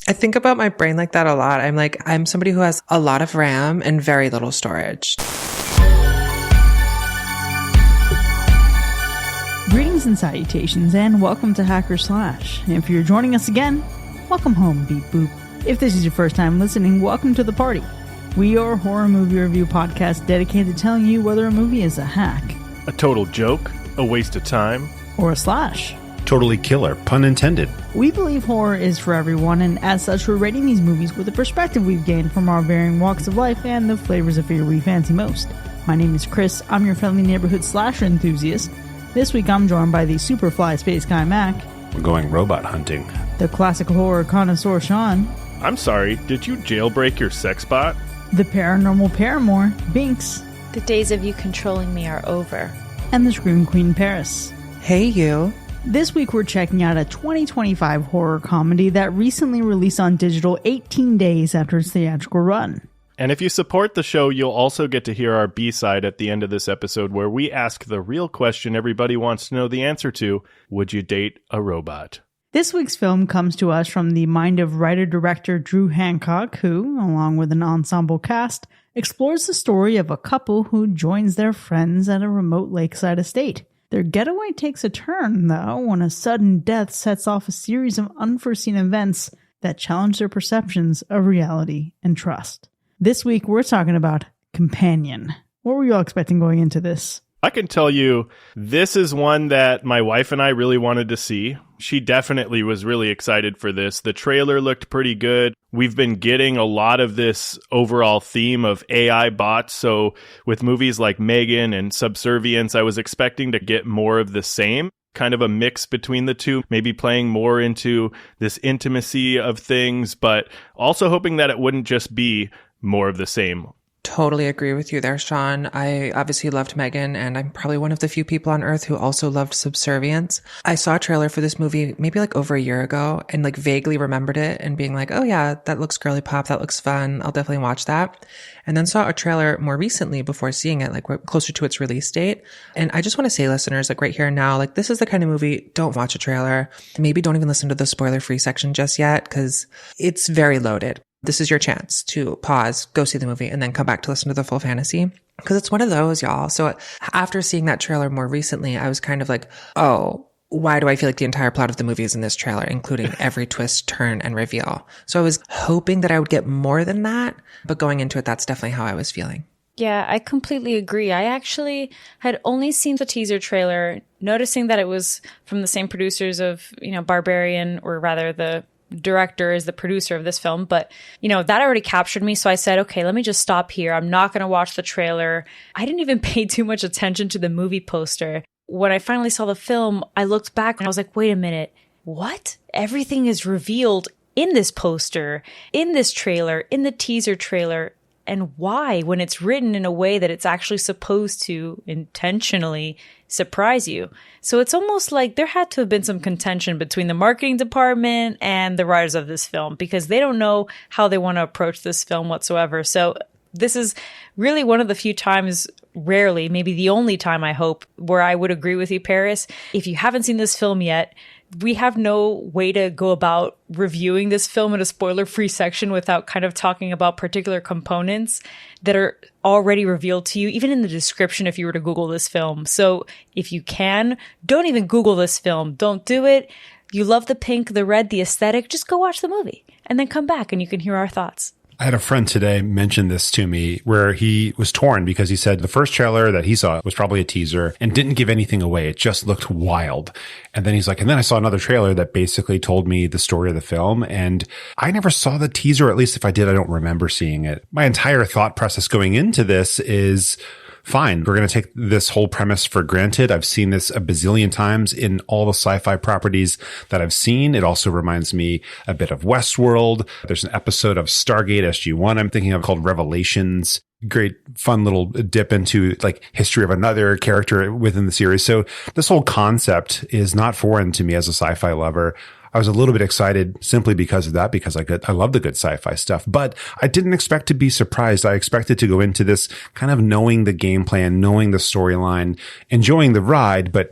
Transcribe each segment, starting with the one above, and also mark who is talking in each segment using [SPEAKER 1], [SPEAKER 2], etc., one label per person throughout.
[SPEAKER 1] I think about my brain like that a lot. I'm somebody who has a lot of RAM and very little storage.
[SPEAKER 2] Greetings and salutations, and welcome to Hacker Slash. If you're joining us again, welcome home, beep boop. If this is your first time listening, welcome to the party. We are a horror movie review podcast dedicated to telling you whether a movie is a hack,
[SPEAKER 3] a total joke, a waste of time,
[SPEAKER 2] or a slash.
[SPEAKER 4] Totally killer, pun intended.
[SPEAKER 2] We believe horror is for everyone, and as such, we're rating these movies with the perspective we've gained from our varying walks of life and the flavors of fear we fancy most. My name is Chris. I'm your friendly neighborhood slasher enthusiast. This week, I'm joined by the Superfly Space Guy Mac.
[SPEAKER 4] We're going robot hunting.
[SPEAKER 2] The classic horror connoisseur Sean.
[SPEAKER 3] I'm sorry, did you jailbreak your sex bot?
[SPEAKER 2] The paranormal paramour Binks.
[SPEAKER 5] The days of you controlling me are over.
[SPEAKER 2] And the Scream Queen Paris.
[SPEAKER 1] Hey, you.
[SPEAKER 2] This week we're checking out a 2025 horror comedy that recently released on digital 18 days after its theatrical run.
[SPEAKER 3] And if you support the show, you'll also get to hear our B-side at the end of this episode where we ask the real question everybody wants to know the answer to: would you date a robot?
[SPEAKER 2] This week's film comes to us from the mind of writer-director Drew Hancock, who, along with an ensemble cast, explores the story of a couple who joins their friends at a remote lakeside estate. Their getaway takes a turn, though, when a sudden death sets off a series of unforeseen events that challenge their perceptions of reality and trust. This week, we're talking about Companion. What were you all expecting going into this?
[SPEAKER 3] I can tell you, this is one that my wife and I really wanted to see. She definitely was really excited for this. The trailer looked pretty good. We've been getting a lot of this overall theme of AI bots. So with movies like Megan and Subservience, I was expecting to get more of the same. Kind of a mix between the two, maybe playing more into this intimacy of things, but also hoping that it wouldn't just be more of the same.
[SPEAKER 1] Totally agree with you there, Sean. I obviously loved Megan, and I'm probably one of the few people on earth who also loved Subservience. I saw a trailer for this movie maybe like over a year ago and like vaguely remembered it and being like, oh yeah, that looks girly pop. That looks fun. I'll definitely watch that. And then saw a trailer more recently before seeing it, like closer to its release date. And I just want to say, listeners, like right here and now, like this is the kind of movie, don't watch a trailer. Maybe don't even listen to the spoiler free section just yet because it's very loaded. This is your chance to pause, go see the movie, and then come back to listen to the full fantasy. Because it's one of those, y'all. So after seeing that trailer more recently, I was kind of like, oh, why do I feel like the entire plot of the movie is in this trailer, including every twist, turn, and reveal? So I was hoping that I would get more than that. But going into it, that's definitely how I was feeling.
[SPEAKER 5] Yeah, I completely agree. I actually had only seen the teaser trailer, noticing that it was from the same producers of, Barbarian, or rather the director is the producer of this film, but that already captured me. So I said, okay, let me just stop here. I'm not going to watch the trailer. I didn't even pay too much attention to the movie poster. When I finally saw the film, I looked back and I was like, wait a minute, what? Everything is revealed in this poster, in this trailer, in the teaser trailer. And why, when it's written in a way that it's actually supposed to intentionally surprise you? So it's almost like there had to have been some contention between the marketing department and the writers of this film, because they don't know how they want to approach this film whatsoever. So this is really one of the few times, rarely, maybe the only time, I hope, where I would agree with you, Paris. If you haven't seen this film yet, we have no way to go about reviewing this film in a spoiler-free section without kind of talking about particular components that are already revealed to you, even in the description if you were to Google this film. So if you can, don't even Google this film. Don't do it. You love the pink, the red, the aesthetic, just go watch the movie and then come back and you can hear our thoughts.
[SPEAKER 4] I had a friend today mention this to me where he was torn because he said the first trailer that he saw was probably a teaser and didn't give anything away. It just looked wild. And then he's like, and then I saw another trailer that basically told me the story of the film. And I never saw the teaser, at least if I did, I don't remember seeing it. My entire thought process going into this is, fine, we're going to take this whole premise for granted. I've seen this a bazillion times in all the sci-fi properties that I've seen. It also reminds me a bit of Westworld. There's an episode of Stargate SG-1 I'm thinking of called Revelations. Great, fun little dip into like history of another character within the series. So this whole concept is not foreign to me as a sci-fi lover. I was a little bit excited simply because of that, because I love the good sci-fi stuff, but I didn't expect to be surprised. I expected to go into this kind of knowing the game plan, knowing the storyline, enjoying the ride, but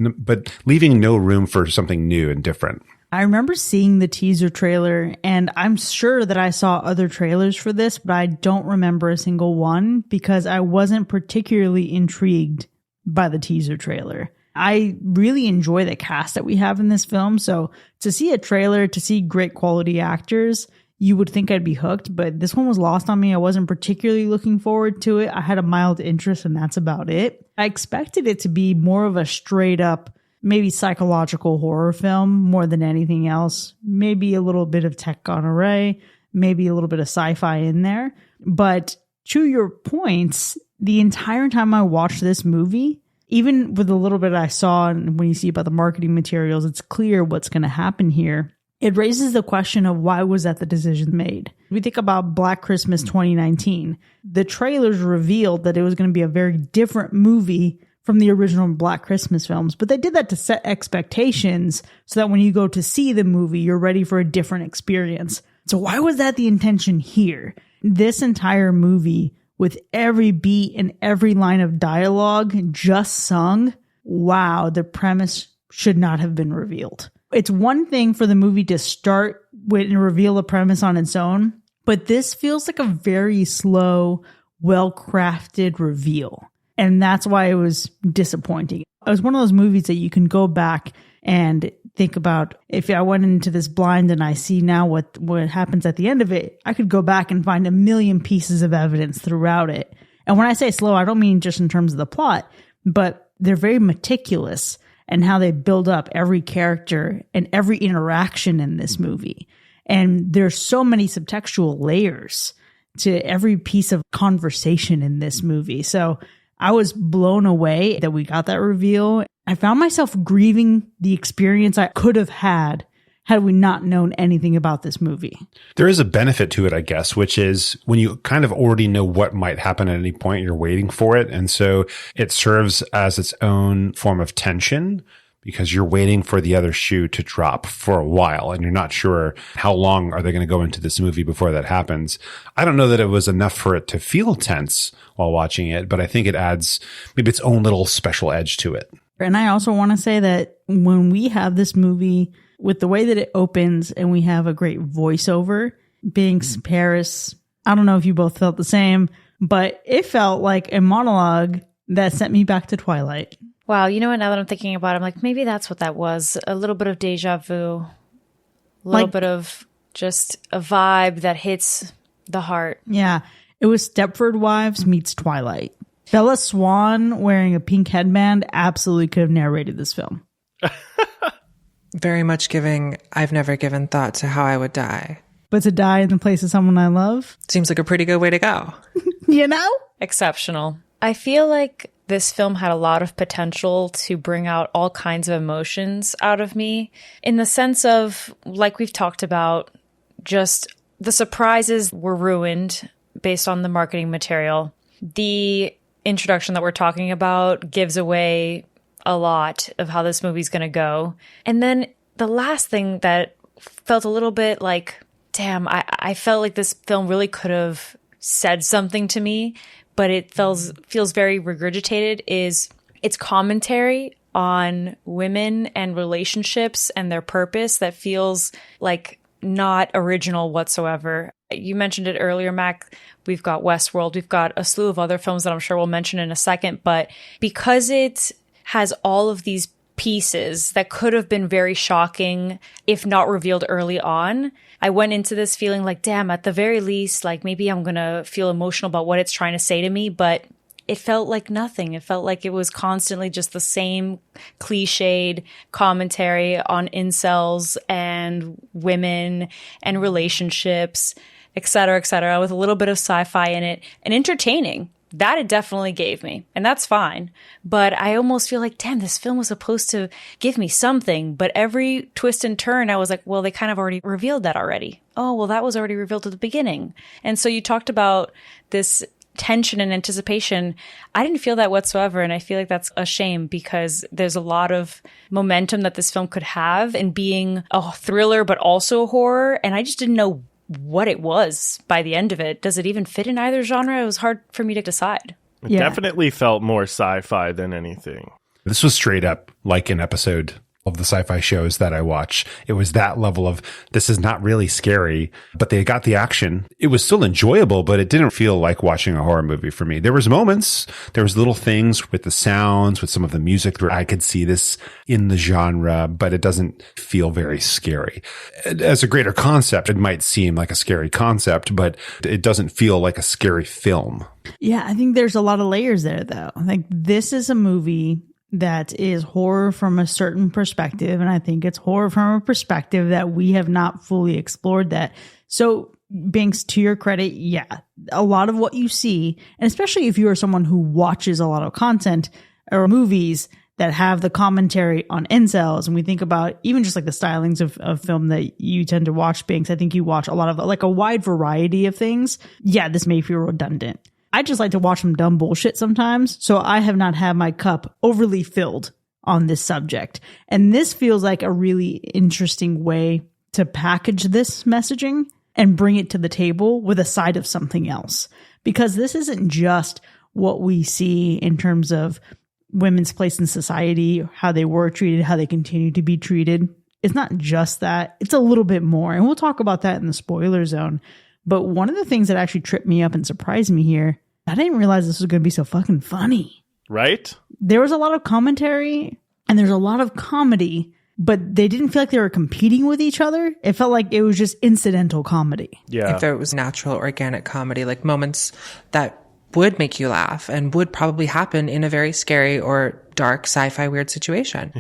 [SPEAKER 4] leaving no room for something new and different.
[SPEAKER 2] I remember seeing the teaser trailer, and I'm sure that I saw other trailers for this, but I don't remember a single one because I wasn't particularly intrigued by the teaser trailer. I really enjoy the cast that we have in this film, so to see a trailer, to see great quality actors, you would think I'd be hooked, but this one was lost on me. I wasn't particularly looking forward to it. I had a mild interest, and that's about it. I expected it to be more of a straight up, maybe psychological horror film more than anything else. Maybe a little bit of tech on array, maybe a little bit of sci-fi in there. But to your points, the entire time I watched this movie, even with the little bit I saw and when you see about the marketing materials, it's clear what's going to happen here. It raises the question of why was that the decision made? We think about Black Christmas 2019. The trailers revealed that it was going to be a very different movie from the original Black Christmas films, but they did that to set expectations so that when you go to see the movie, you're ready for a different experience. So why was that the intention here? This entire movie, with every beat and every line of dialogue just sung, wow, the premise should not have been revealed. It's one thing for the movie to start with and reveal a premise on its own, but this feels like a very slow, well-crafted reveal. And that's why it was disappointing. It was one of those movies that you can go back and think about, if I went into this blind and I see now what happens at the end of it, I could go back and find a million pieces of evidence throughout it. And when I say slow, I don't mean just in terms of the plot, but they're very meticulous in how they build up every character and every interaction in this movie. And there's so many subtextual layers to every piece of conversation in this movie. So I was blown away that we got that reveal. I found myself grieving the experience I could have had we not known anything about this movie.
[SPEAKER 4] There is a benefit to it, I guess, which is when you kind of already know what might happen at any point, you're waiting for it. And so it serves as its own form of tension because you're waiting for the other shoe to drop for a while and you're not sure how long are they going to go into this movie before that happens. I don't know that it was enough for it to feel tense while watching it, but I think it adds maybe its own little special edge to it.
[SPEAKER 2] And I also want to say that when we have this movie with the way that it opens and we have a great voiceover being Paris, I don't know if you both felt the same, but it felt like a monologue that sent me back to Twilight.
[SPEAKER 5] Wow, you know what? Now that I'm thinking about it, I'm like, maybe that's what that was. A little bit of deja vu. A little bit of just a vibe that hits the heart.
[SPEAKER 2] Yeah. It was Stepford Wives meets Twilight. Bella Swan wearing a pink headband absolutely could have narrated this film.
[SPEAKER 1] Very much giving, I've never given thought to how I would die.
[SPEAKER 2] But to die in the place of someone I love?
[SPEAKER 1] Seems like a pretty good way to go.
[SPEAKER 2] You know?
[SPEAKER 5] Exceptional. I feel like this film had a lot of potential to bring out all kinds of emotions out of me in the sense of, like we've talked about, just the surprises were ruined based on the marketing material. The introduction that we're talking about gives away a lot of how this movie's going to go. And then the last thing that felt a little bit like, damn, I felt like this film really could have said something to me, but it feels very regurgitated, is its commentary on women and relationships and their purpose that feels like not original whatsoever. You mentioned it earlier, Mac. We've got Westworld. We've got a slew of other films that I'm sure we'll mention in a second. But because it has all of these pieces that could have been very shocking if not revealed early on, I went into this feeling like, damn, at the very least, like maybe I'm going to feel emotional about what it's trying to say to me. But it felt like nothing. It felt like it was constantly just the same cliched commentary on incels and women and relationships, et cetera, with a little bit of sci-fi in it and entertaining. That it definitely gave me, and that's fine. But I almost feel like, damn, this film was supposed to give me something. But every twist and turn, I was like, well, they kind of already revealed that already. Oh, well, that was already revealed at the beginning. And so you talked about this tension and anticipation. I didn't feel that whatsoever. And I feel like that's a shame because there's a lot of momentum that this film could have in being a thriller, but also a horror. And I just didn't know what it was by the end of it. Does it even fit in either genre? It was hard for me to decide.
[SPEAKER 3] It definitely felt more sci-fi than anything.
[SPEAKER 4] This was straight up like an episode of the sci-fi shows that I watch. It was that level of, this is not really scary, but they got the action. It was still enjoyable, but it didn't feel like watching a horror movie for me. There was moments, there was little things with the sounds, with some of the music where I could see this in the genre, but it doesn't feel very scary. As a greater concept, it might seem like a scary concept, but it doesn't feel like a scary film.
[SPEAKER 2] Yeah, I think there's a lot of layers there, though. I think this is a movie that is horror from a certain perspective, and I think it's horror from a perspective that we have not fully explored that. So, Binks, to your credit, yeah, a lot of what you see, and especially if you are someone who watches a lot of content or movies that have the commentary on incels, and we think about even just like the stylings of film that you tend to watch, Binks, I think you watch a lot of like a wide variety of things. Yeah, this may feel redundant. I just like to watch some dumb bullshit sometimes, so I have not had my cup overly filled on this subject. And this feels like a really interesting way to package this messaging and bring it to the table with a side of something else. Because this isn't just what we see in terms of women's place in society, how they were treated, how they continue to be treated. It's not just that. It's a little bit more. And we'll talk about that in the spoiler zone. But one of the things that actually tripped me up and surprised me here, I didn't realize this was going to be so fucking funny.
[SPEAKER 3] Right?
[SPEAKER 2] There was a lot of commentary and there's a lot of comedy, but they didn't feel like they were competing with each other. It felt like it was just incidental comedy.
[SPEAKER 3] Yeah.
[SPEAKER 1] If there was natural, organic comedy, like moments that would make you laugh and would probably happen in a very scary or dark sci-fi weird situation.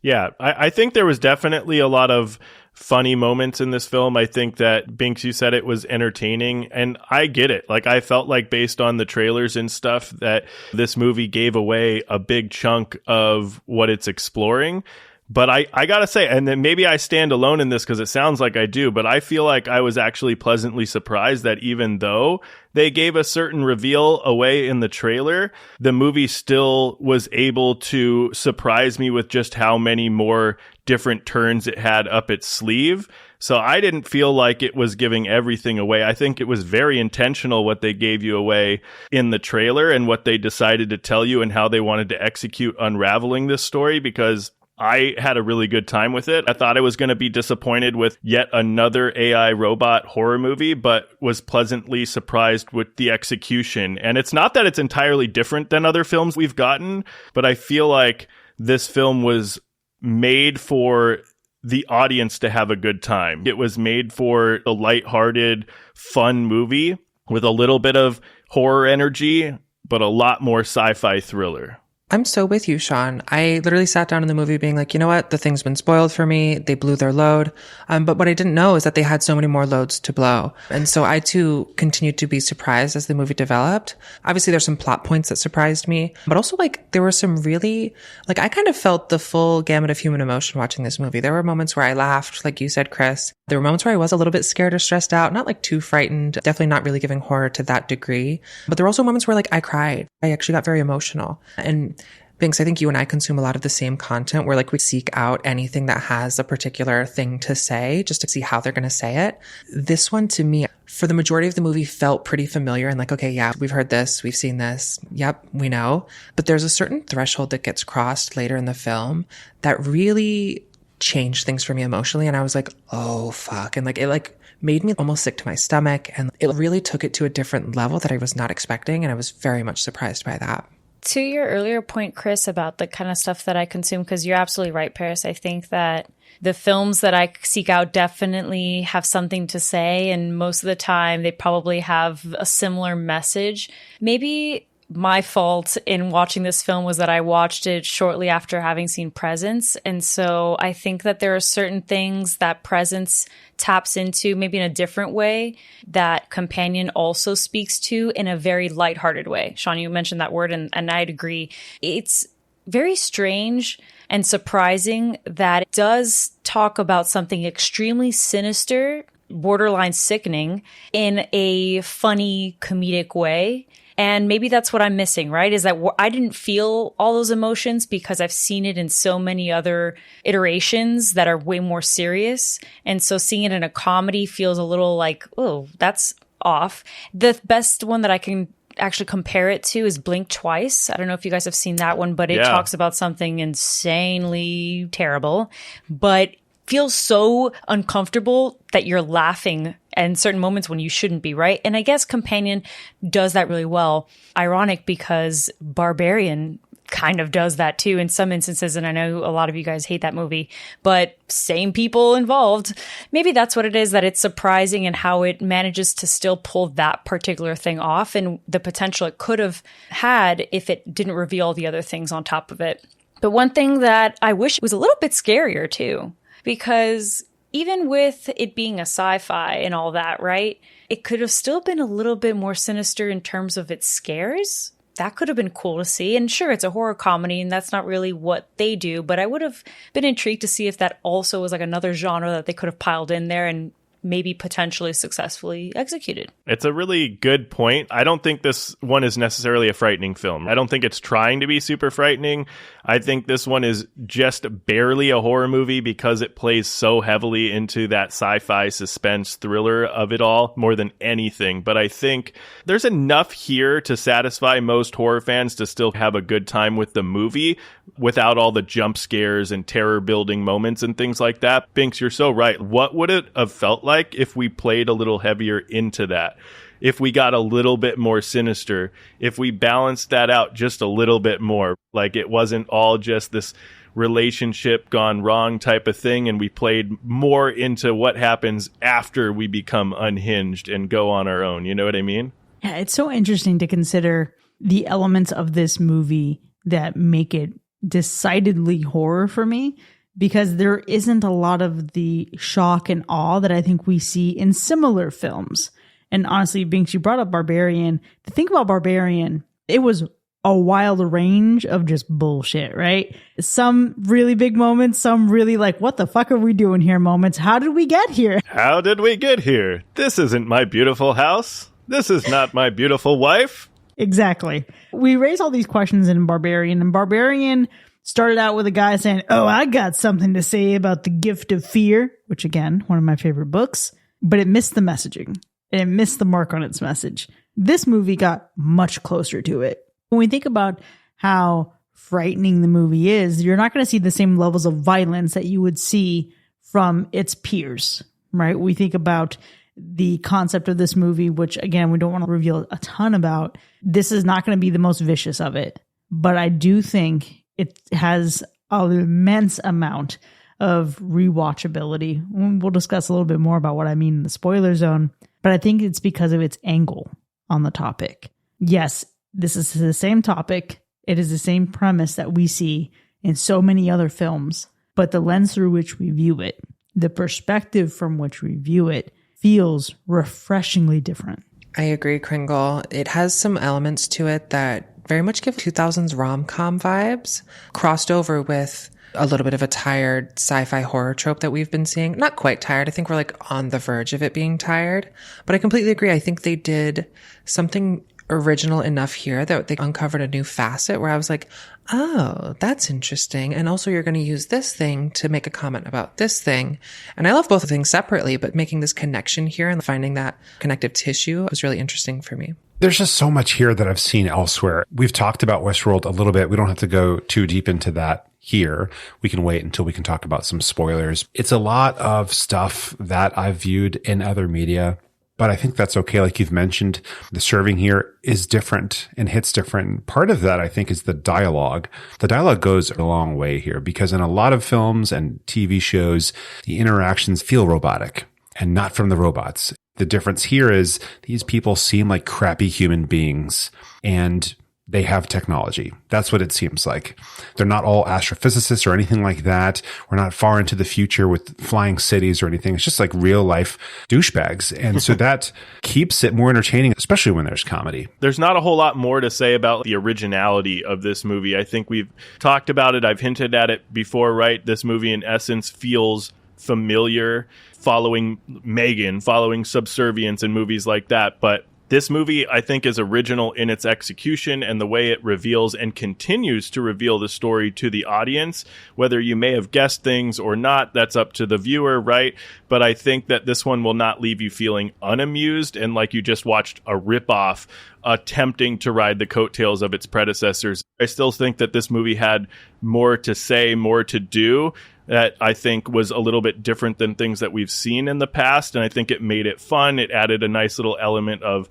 [SPEAKER 3] Yeah, I think there was definitely a lot of funny moments in this film. I think that, Binks, you said it was entertaining, and I get it. Like, I felt like based on the trailers and stuff that this movie gave away a big chunk of what it's exploring. But I gotta say, and then maybe I stand alone in this because it sounds like I do, but I feel like I was actually pleasantly surprised that even though they gave a certain reveal away in the trailer, the movie still was able to surprise me with just how many more different turns it had up its sleeve. So I didn't feel like it was giving everything away. I think it was very intentional what they gave you away in the trailer and what they decided to tell you and how they wanted to execute unraveling this story, because I had a really good time with it. I thought I was going to be disappointed with yet another AI robot horror movie, but was pleasantly surprised with the execution. And it's not that it's entirely different than other films we've gotten, but I feel like this film was made for the audience to have a good time. It was made for a lighthearted, fun movie with a little bit of horror energy, but a lot more sci-fi thriller.
[SPEAKER 1] I'm so with you, Sean. I literally sat down in the movie being like, you know what? The thing's been spoiled for me. They blew their load. But what I didn't know is that they had so many more loads to blow. And so I too continued to be surprised as the movie developed. Obviously there's some plot points that surprised me, but also like there were some really, like I kind of felt the full gamut of human emotion watching this movie. There were moments where I laughed, like you said, Chris. There were moments where I was a little bit scared or stressed out, not like too frightened, definitely not really giving horror to that degree. But there were also moments where like I cried. I actually got very emotional. And Binks, I think you and I consume a lot of the same content where like we seek out anything that has a particular thing to say just to see how they're going to say it. This one to me, for the majority of the movie, felt pretty familiar and like, okay, yeah, we've heard this, we've seen this. Yep, we know. But there's a certain threshold that gets crossed later in the film that really changed things for me emotionally. And I was like, oh, fuck. And like, it like made me almost sick to my stomach. And it really took it to a different level that I was not expecting. And I was very much surprised by that.
[SPEAKER 5] To your earlier point, Chris, about the kind of stuff that I consume, because you're absolutely right, Paris. I think that the films that I seek out definitely have something to say, and most of the time they probably have a similar message. Maybe my fault in watching this film was that I watched it shortly after having seen Presence. And so I think that there are certain things that Presence taps into maybe in a different way that Companion also speaks to in a very lighthearted way. Sean, you mentioned that word, and I'd agree. It's very strange and surprising that it does talk about something extremely sinister, borderline sickening, in a funny, comedic way. And maybe that's what I'm missing, right? Is that I didn't feel all those emotions because I've seen it in so many other iterations that are way more serious. And so seeing it in a comedy feels a little like, oh, that's off. The best one that I can actually compare it to is Blink Twice. I don't know if you guys have seen that one, but it talks about something insanely terrible, but feels so uncomfortable that you're laughing in certain moments when you shouldn't be, right? And I guess Companion does that really well. Ironic because Barbarian kind of does that too in some instances, and I know a lot of you guys hate that movie, but same people involved. Maybe that's what it is, that it's surprising in how it manages to still pull that particular thing off and the potential it could have had if it didn't reveal the other things on top of it. But one thing that I wish was a little bit scarier too, because even with it being a sci-fi and all that, right, it could have still been a little bit more sinister in terms of its scares. That could have been cool to see. And sure, it's a horror comedy and that's not really what they do, but I would have been intrigued to see if that also was like another genre that they could have piled in there and maybe potentially successfully executed.
[SPEAKER 3] It's a really good point. I don't think this one is necessarily a frightening film. I don't think it's trying to be super frightening. I think this one is just barely a horror movie because it plays so heavily into that sci-fi suspense thriller of it all more than anything. But I think there's enough here to satisfy most horror fans to still have a good time with the movie without all the jump scares and terror building moments and things like that. Binks, you're so right. What would it have felt like if we played a little heavier into that? If we got a little bit more sinister, if we balanced that out just a little bit more, like it wasn't all just this relationship gone wrong type of thing, and we played more into what happens after we become unhinged and go on our own. You know what I mean?
[SPEAKER 2] Yeah, it's so interesting to consider the elements of this movie that make it decidedly horror for me, because there isn't a lot of the shock and awe that I think we see in similar films. And honestly, Binks, you brought up Barbarian. The thing about Barbarian, it was a wild range of just bullshit, right? Some really big moments, some really like, what the fuck are we doing here moments. How did we get here?
[SPEAKER 3] How did we get here? This isn't my beautiful house. This is not my beautiful wife.
[SPEAKER 2] Exactly. We raise all these questions in Barbarian, and Barbarian started out with a guy saying, oh, I got something to say about the gift of fear, which again, one of my favorite books, but it missed the messaging. And it missed the mark on its message. This movie got much closer to it. When we think about how frightening the movie is, you're not going to see the same levels of violence that you would see from its peers, right? We think about the concept of this movie, which again, we don't want to reveal a ton about. This is not going to be the most vicious of it, but I do think it has an immense amount of rewatchability. We'll discuss a little bit more about what I mean in the spoiler zone, but I think it's because of its angle on the topic. Yes, this is the same topic. It is the same premise that we see in so many other films, but the lens through which we view it, the perspective from which we view it, feels refreshingly different.
[SPEAKER 1] I agree, Kringle. It has some elements to it that very much give 2000s rom-com vibes, crossed over with a little bit of a tired sci-fi horror trope that we've been seeing. Not quite tired. I think we're like on the verge of it being tired, but I completely agree. I think they did something original enough here that they uncovered a new facet where I was like, oh, that's interesting. And also you're going to use this thing to make a comment about this thing. And I love both things separately, but making this connection here and finding that connective tissue was really interesting for me.
[SPEAKER 4] There's just so much here that I've seen elsewhere. We've talked about Westworld a little bit. We don't have to go too deep into that here. We can wait until we can talk about some spoilers. It's a lot of stuff that I've viewed in other media, but I think that's okay. Like you've mentioned, the serving here is different and hits different. Part of that, I think, is the dialogue. The dialogue goes a long way here because in a lot of films and TV shows, the interactions feel robotic and not from the robots. The difference here is these people seem like crappy human beings and they have technology. That's what it seems like. They're not all astrophysicists or anything like that. We're not far into the future with flying cities or anything. It's just like real life douchebags. And so that keeps it more entertaining, especially when there's comedy.
[SPEAKER 3] There's not a whole lot more to say about the originality of this movie. I think we've talked about it. I've hinted at it before, right? This movie in essence feels familiar, following Megan, following Subservience and movies like that. But This movie, I think, is original in its execution and the way it reveals and continues to reveal the story to the audience. Whether you may have guessed things or not, that's up to the viewer, right? But I think that this one will not leave you feeling unamused and like you just watched a ripoff attempting to ride the coattails of its predecessors. I still think that this movie had more to say, more to do, that I think was a little bit different than things that we've seen in the past. And I think it made it fun. It added a nice little element of,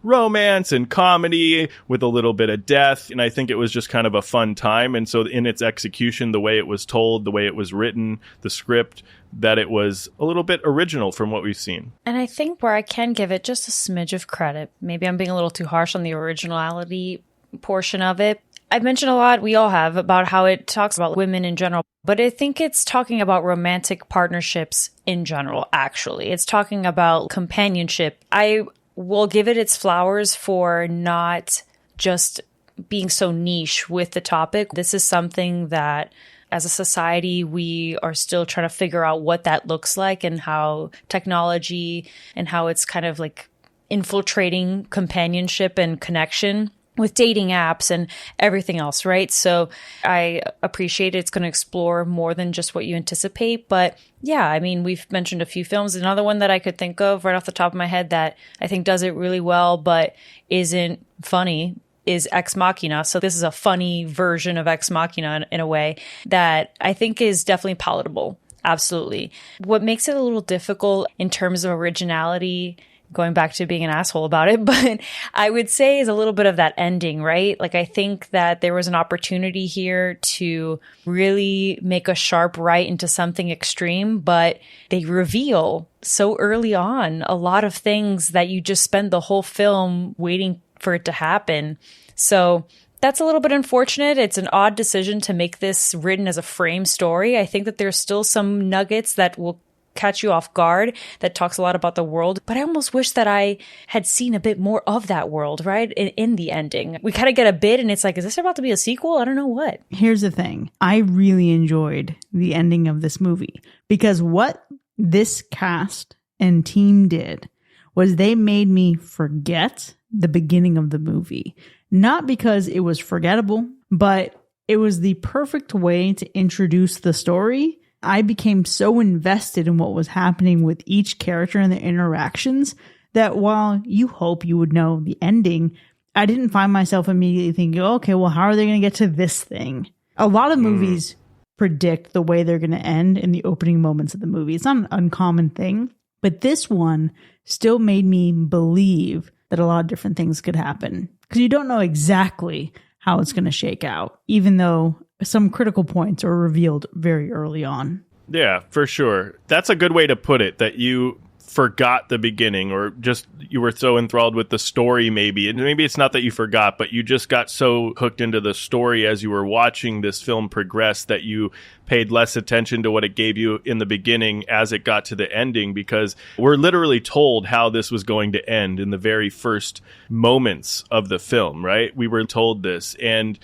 [SPEAKER 3] romance and comedy with a little bit of death. And I think it was just kind of a fun time. And so in its execution, the way it was told, the way it was written, the script, that it was a little bit original from what we've seen.
[SPEAKER 5] And I think where I can give it just a smidge of credit, maybe I'm being a little too harsh on the originality portion of it. I've mentioned a lot, we all have, about how it talks about women in general, but I think it's talking about romantic partnerships in general, actually. It's talking about companionship. I will give it its flowers for not just being so niche with the topic. This is something that, as a society, we are still trying to figure out what that looks like and how technology and how it's kind of like infiltrating companionship and connection with dating apps and everything else, right? So I appreciate it's going to explore more than just what you anticipate. But yeah, I mean, we've mentioned a few films. Another one that I could think of right off the top of my head that I think does it really well but isn't funny is Ex Machina. So this is a funny version of Ex Machina in a way that I think is definitely palatable. Absolutely. What makes it a little difficult in terms of originality, going back to being an asshole about it, but I would say is a little bit of that ending, right? Like, I think that there was an opportunity here to really make a sharp right into something extreme, but they reveal so early on a lot of things that you just spend the whole film waiting for it to happen. So that's a little bit unfortunate. It's an odd decision to make this written as a frame story. I think that there's still some nuggets that will catch you off guard that talks a lot about the world, but I almost wish that I had seen a bit more of that world, right? In the ending. We kind of get a bit and it's like, is this about to be a sequel? I don't know what.
[SPEAKER 2] Here's the thing. I really enjoyed the ending of this movie because what this cast and team did was they made me forget the beginning of the movie. Not because it was forgettable, but it was the perfect way to introduce the story. I became so invested in what was happening with each character and their interactions that while you hope you would know the ending, I didn't find myself immediately thinking, okay, well, how are they going to get to this thing? A lot of movies predict the way they're going to end in the opening moments of the movie. It's not an uncommon thing, but this one still made me believe that a lot of different things could happen because you don't know exactly how it's going to shake out, even though some critical points are revealed very early on.
[SPEAKER 3] Yeah, for sure. That's a good way to put it, that you forgot the beginning, or just you were so enthralled with the story maybe. And maybe it's not that you forgot, but you just got so hooked into the story as you were watching this film progress that you paid less attention to what it gave you in the beginning as it got to the ending, because we're literally told how this was going to end in the very first moments of the film, right? We were told this, and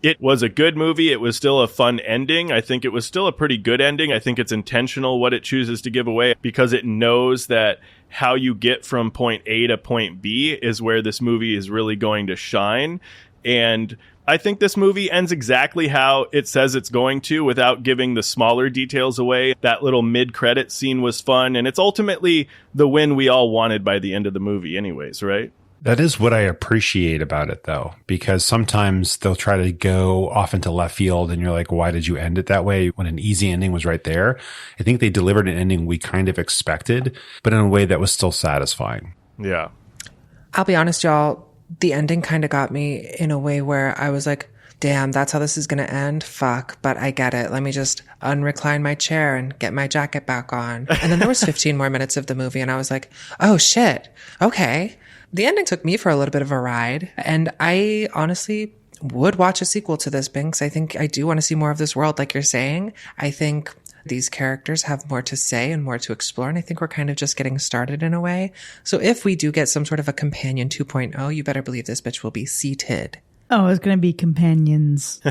[SPEAKER 3] it was a good movie. It was still a fun ending. I think it was still a pretty good ending. I think it's intentional what it chooses to give away because it knows that how you get from point A to point B is where this movie is really going to shine. And I think this movie ends exactly how it says it's going to without giving the smaller details away. That little mid-credit scene was fun, and it's ultimately the win we all wanted by the end of the movie anyways, right?
[SPEAKER 4] That is what I appreciate about it, though, because sometimes they'll try to go off into left field and you're like, why did you end it that way when an easy ending was right there? I think they delivered an ending we kind of expected, but in a way that was still satisfying.
[SPEAKER 3] Yeah.
[SPEAKER 1] I'll be honest, y'all, the ending kind of got me in a way where I was like, damn, that's how this is going to end? Fuck, but I get it. Let me just unrecline my chair and get my jacket back on. And then there was 15 more minutes of the movie and I was like, oh shit, okay. The ending took me for a little bit of a ride, and I honestly would watch a sequel to this, Binks. I think I do want to see more of this world, like you're saying. I think these characters have more to say and more to explore, and I think we're kind of just getting started in a way. So if we do get some sort of a companion 2.0, you better believe this bitch will be seated.
[SPEAKER 2] Oh, it's going to be companions.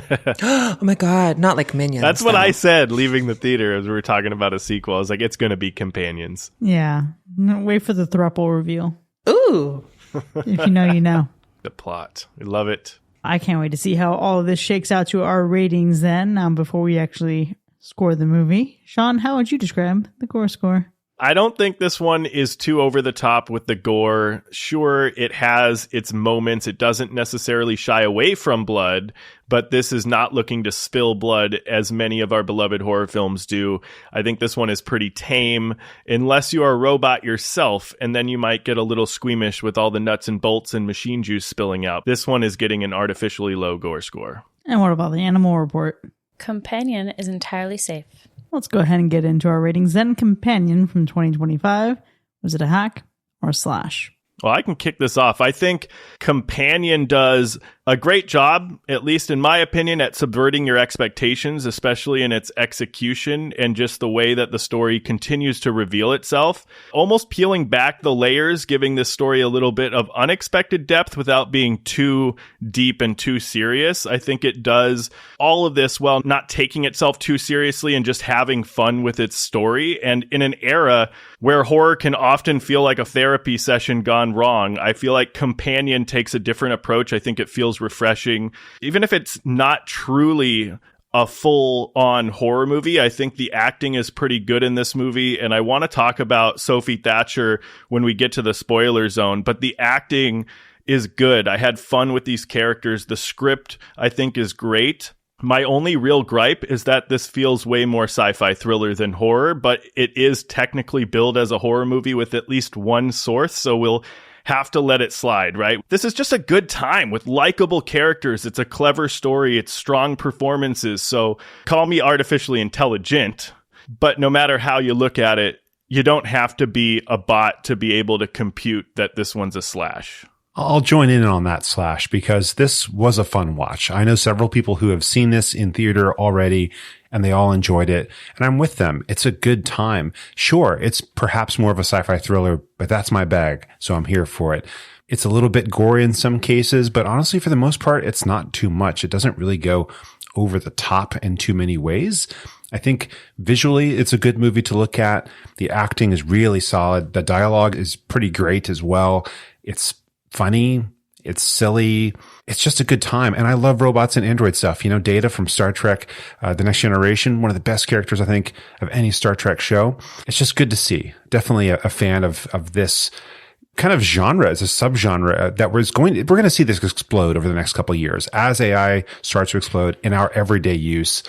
[SPEAKER 1] Oh my God, not like minions.
[SPEAKER 3] That's what I said leaving the theater as we were talking about a sequel. I was like, it's going to be companions.
[SPEAKER 2] Yeah. Wait for the throuple reveal.
[SPEAKER 1] Ooh.
[SPEAKER 2] If you know, you know.
[SPEAKER 3] The plot. We love it.
[SPEAKER 2] I can't wait to see how all of this shakes out to our ratings then, before we actually score the movie. Sean, how would you describe the gore score?
[SPEAKER 3] I don't think this one is too over the top with the gore. Sure, it has its moments. It doesn't necessarily shy away from blood, but this is not looking to spill blood as many of our beloved horror films do. I think this one is pretty tame, unless you are a robot yourself, and then you might get a little squeamish with all the nuts and bolts and machine juice spilling out. This one is getting an artificially low gore score.
[SPEAKER 2] And what about the animal report?
[SPEAKER 5] Companion is entirely safe.
[SPEAKER 2] Let's go ahead and get into our ratings then. Companion from 2025. Was it a hack or a slash?
[SPEAKER 3] Well, I can kick this off. I think Companion does a great job, at least in my opinion, at subverting your expectations, especially in its execution and just the way that the story continues to reveal itself. Almost peeling back the layers, giving this story a little bit of unexpected depth without being too deep and too serious. I think it does all of this while not taking itself too seriously and just having fun with its story. And in an era where horror can often feel like a therapy session gone wrong, I feel like Companion takes a different approach. I think it feels refreshing. Even if it's not truly a full-on horror movie, I think the acting is pretty good in this movie, and I want to talk about Sophie Thatcher when we get to the spoiler zone, but the acting is good. I had fun with these characters. The script, I think, is great. My only real gripe is that this feels way more sci-fi thriller than horror, but it is technically billed as a horror movie with at least one source, so we'll have to let it slide, right? This is just a good time with likable characters. It's a clever story. It's strong performances. So call me artificially intelligent, but no matter how you look at it, you don't have to be a bot to be able to compute that this one's a slash.
[SPEAKER 4] I'll join in on that slash because this was a fun watch. I know several people who have seen this in theater already and they all enjoyed it. And I'm with them. It's a good time. Sure, it's perhaps more of a sci-fi thriller, but that's my bag. So I'm here for it. It's a little bit gory in some cases, but honestly, for the most part, it's not too much. It doesn't really go over the top in too many ways. I think visually, it's a good movie to look at. The acting is really solid. The dialogue is pretty great as well. It's funny. It's silly. It's just a good time. And I love robots and android stuff. You know, Data from Star Trek, The Next Generation, one of the best characters, I think, of any Star Trek show. It's just good to see. Definitely a fan of this kind of genre as a subgenre that we're going to see this explode over the next couple of years as AI starts to explode in our everyday use.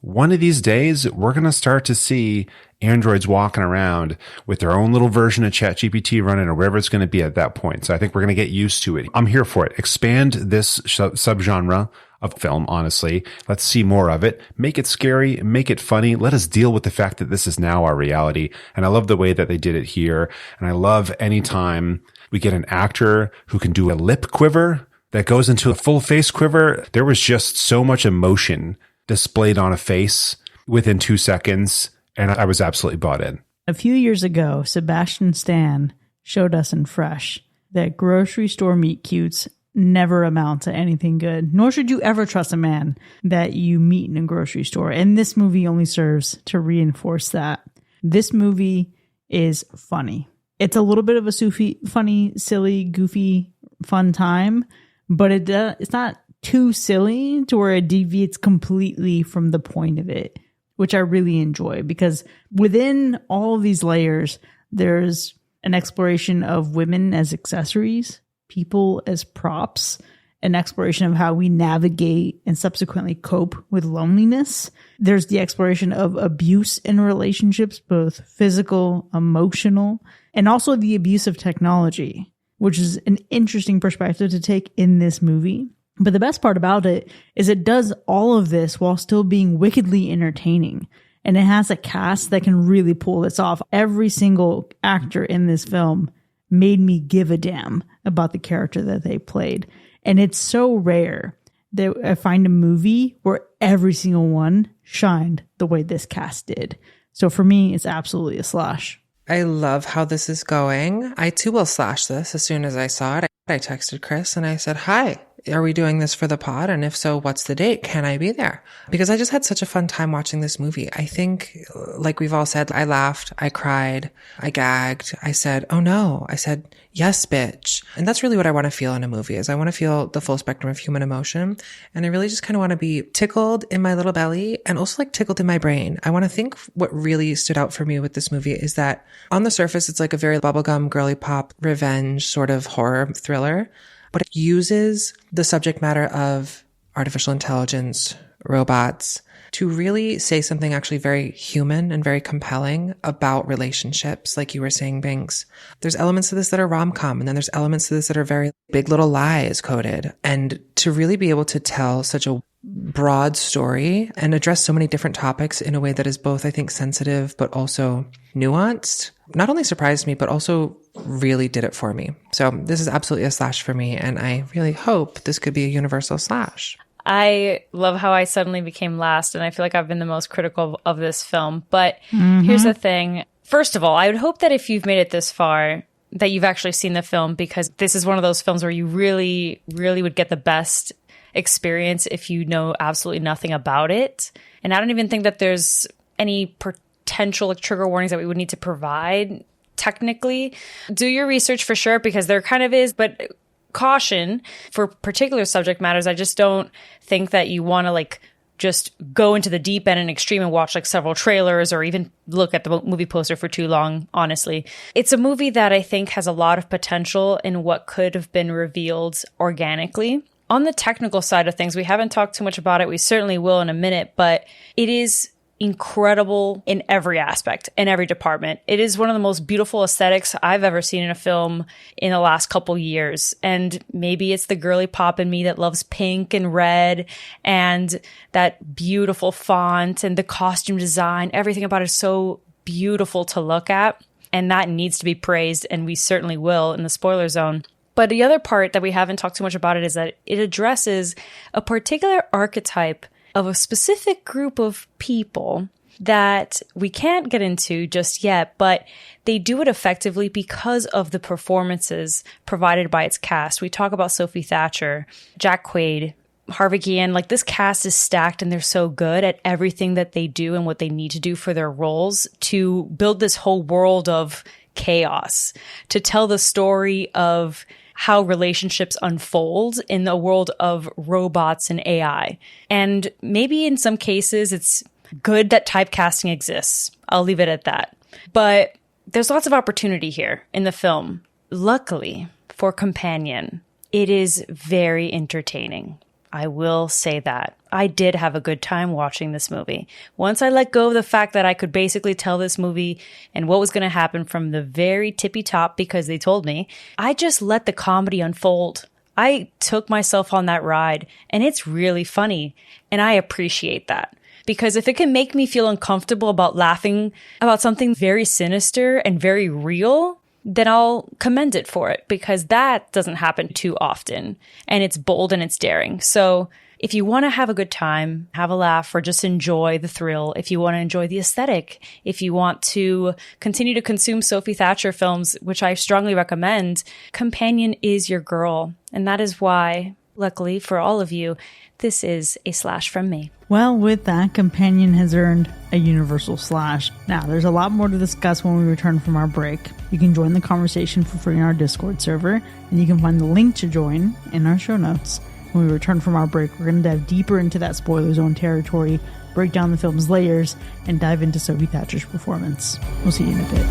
[SPEAKER 4] One of these days, we're going to start to see androids walking around with their own little version of ChatGPT running or wherever it's going to be at that point. So I think we're going to get used to it. I'm here for it. Expand this subgenre of film, honestly. Let's see more of it. Make it scary. Make it funny. Let us deal with the fact that this is now our reality. And I love the way that they did it here. And I love anytime we get an actor who can do a lip quiver that goes into a full face quiver. There was just so much emotion displayed on a face within 2 seconds, and I was absolutely bought in.
[SPEAKER 2] A few years ago, Sebastian Stan showed us in Fresh that grocery store meet cutes never amount to anything good, nor should you ever trust a man that you meet in a grocery store. And this movie only serves to reinforce that. This movie is funny. It's a little bit of a funny, silly, goofy, fun time, but it's not too silly to where it deviates completely from the point of it, which I really enjoy because within all of these layers, there's an exploration of women as accessories, people as props, an exploration of how we navigate and subsequently cope with loneliness. There's the exploration of abuse in relationships, both physical, emotional, and also the abuse of technology, which is an interesting perspective to take in this movie. But the best part about it is it does all of this while still being wickedly entertaining. And it has a cast that can really pull this off. Every single actor in this film made me give a damn about the character that they played. And it's so rare that I find a movie where every single one shined the way this cast did. So for me, it's absolutely a slash.
[SPEAKER 1] I love how this is going. I too will slash this as soon as I saw it. I texted Chris and I said, hi. are we doing this for the pod? And if so, what's the date? Can I be there? Because I just had such a fun time watching this movie. I think, like we've all said, I laughed, I cried, I gagged, I said, oh no, I said, yes, bitch. And that's really what I want to feel in a movie, is I want to feel the full spectrum of human emotion. And I really just kind of want to be tickled in my little belly and also like tickled in my brain. I want to think what really stood out for me with this movie is that on the surface, it's like a very bubblegum, girly pop, revenge sort of horror thriller, but it uses the subject matter of artificial intelligence, robots, to really say something actually very human and very compelling about relationships. Like you were saying, Binks, there's elements to this that are rom-com, and then there's elements to this that are very Big Little Lies coded. And to really be able to tell such a broad story and address so many different topics in a way that is both, I think, sensitive, but also nuanced, not only surprised me, but also really did it for me. So this is absolutely a slash for me. And I really hope this could be a universal slash.
[SPEAKER 5] I love how I suddenly became last, and I feel like I've been the most critical of this film. But here's the thing. First of all, I would hope that if you've made it this far, that you've actually seen the film, because this is one of those films where you really, really would get the best experience if you know absolutely nothing about it. And I don't even think that there's any potential trigger warnings that we would need to provide technically. Do your research for sure, because there kind of is, but caution for particular subject matters. I just don't think that you want to like just go into the deep end and extreme and watch like several trailers or even look at the movie poster for too long, honestly. It's a movie that I think has a lot of potential in what could have been revealed organically. On the technical side of things, we haven't talked too much about it. We certainly will in a minute, but it is incredible in every aspect, in every department. It is one of the most beautiful aesthetics I've ever seen in a film in the last couple years. And maybe it's the girly pop in me that loves pink and red and that beautiful font and the costume design. Everything about it is so beautiful to look at. And that needs to be praised. And we certainly will in the spoiler zone. But the other part that we haven't talked too much about it is that it addresses a particular archetype of a specific group of people that we can't get into just yet, but they do it effectively because of the performances provided by its cast. We talk about Sophie Thatcher, Jack Quaid, Harvey Guillen. Like, this cast is stacked and they're so good at everything that they do and what they need to do for their roles to build this whole world of chaos, to tell the story of how relationships unfold in the world of robots and AI. And maybe in some cases, it's good that typecasting exists. I'll leave it at that. But there's lots of opportunity here in the film. Luckily for Companion, it is very entertaining. I will say that. I did have a good time watching this movie. Once I let go of the fact that I could basically tell this movie and what was going to happen from the very tippy top because they told me, I just let the comedy unfold. I took myself on that ride, and it's really funny, and I appreciate that. Because if it can make me feel uncomfortable about laughing about something very sinister and very real, then I'll commend it for it, because that doesn't happen too often, and it's bold and it's daring. So if you want to have a good time, have a laugh, or just enjoy the thrill, if you want to enjoy the aesthetic, if you want to continue to consume Sophie Thatcher films, which I strongly recommend, Companion is your girl. And that is why, luckily for all of you, this is a slash from me.
[SPEAKER 2] Well, with that, Companion has earned a universal slash. Now, there's a lot more to discuss when we return from our break. You can join the conversation for free in our Discord server, and you can find the link to join in our show notes. When we return from our break, we're going to dive deeper into that spoiler zone territory, break down the film's layers, and dive into Sophie Thatcher's performance. We'll see you in a bit.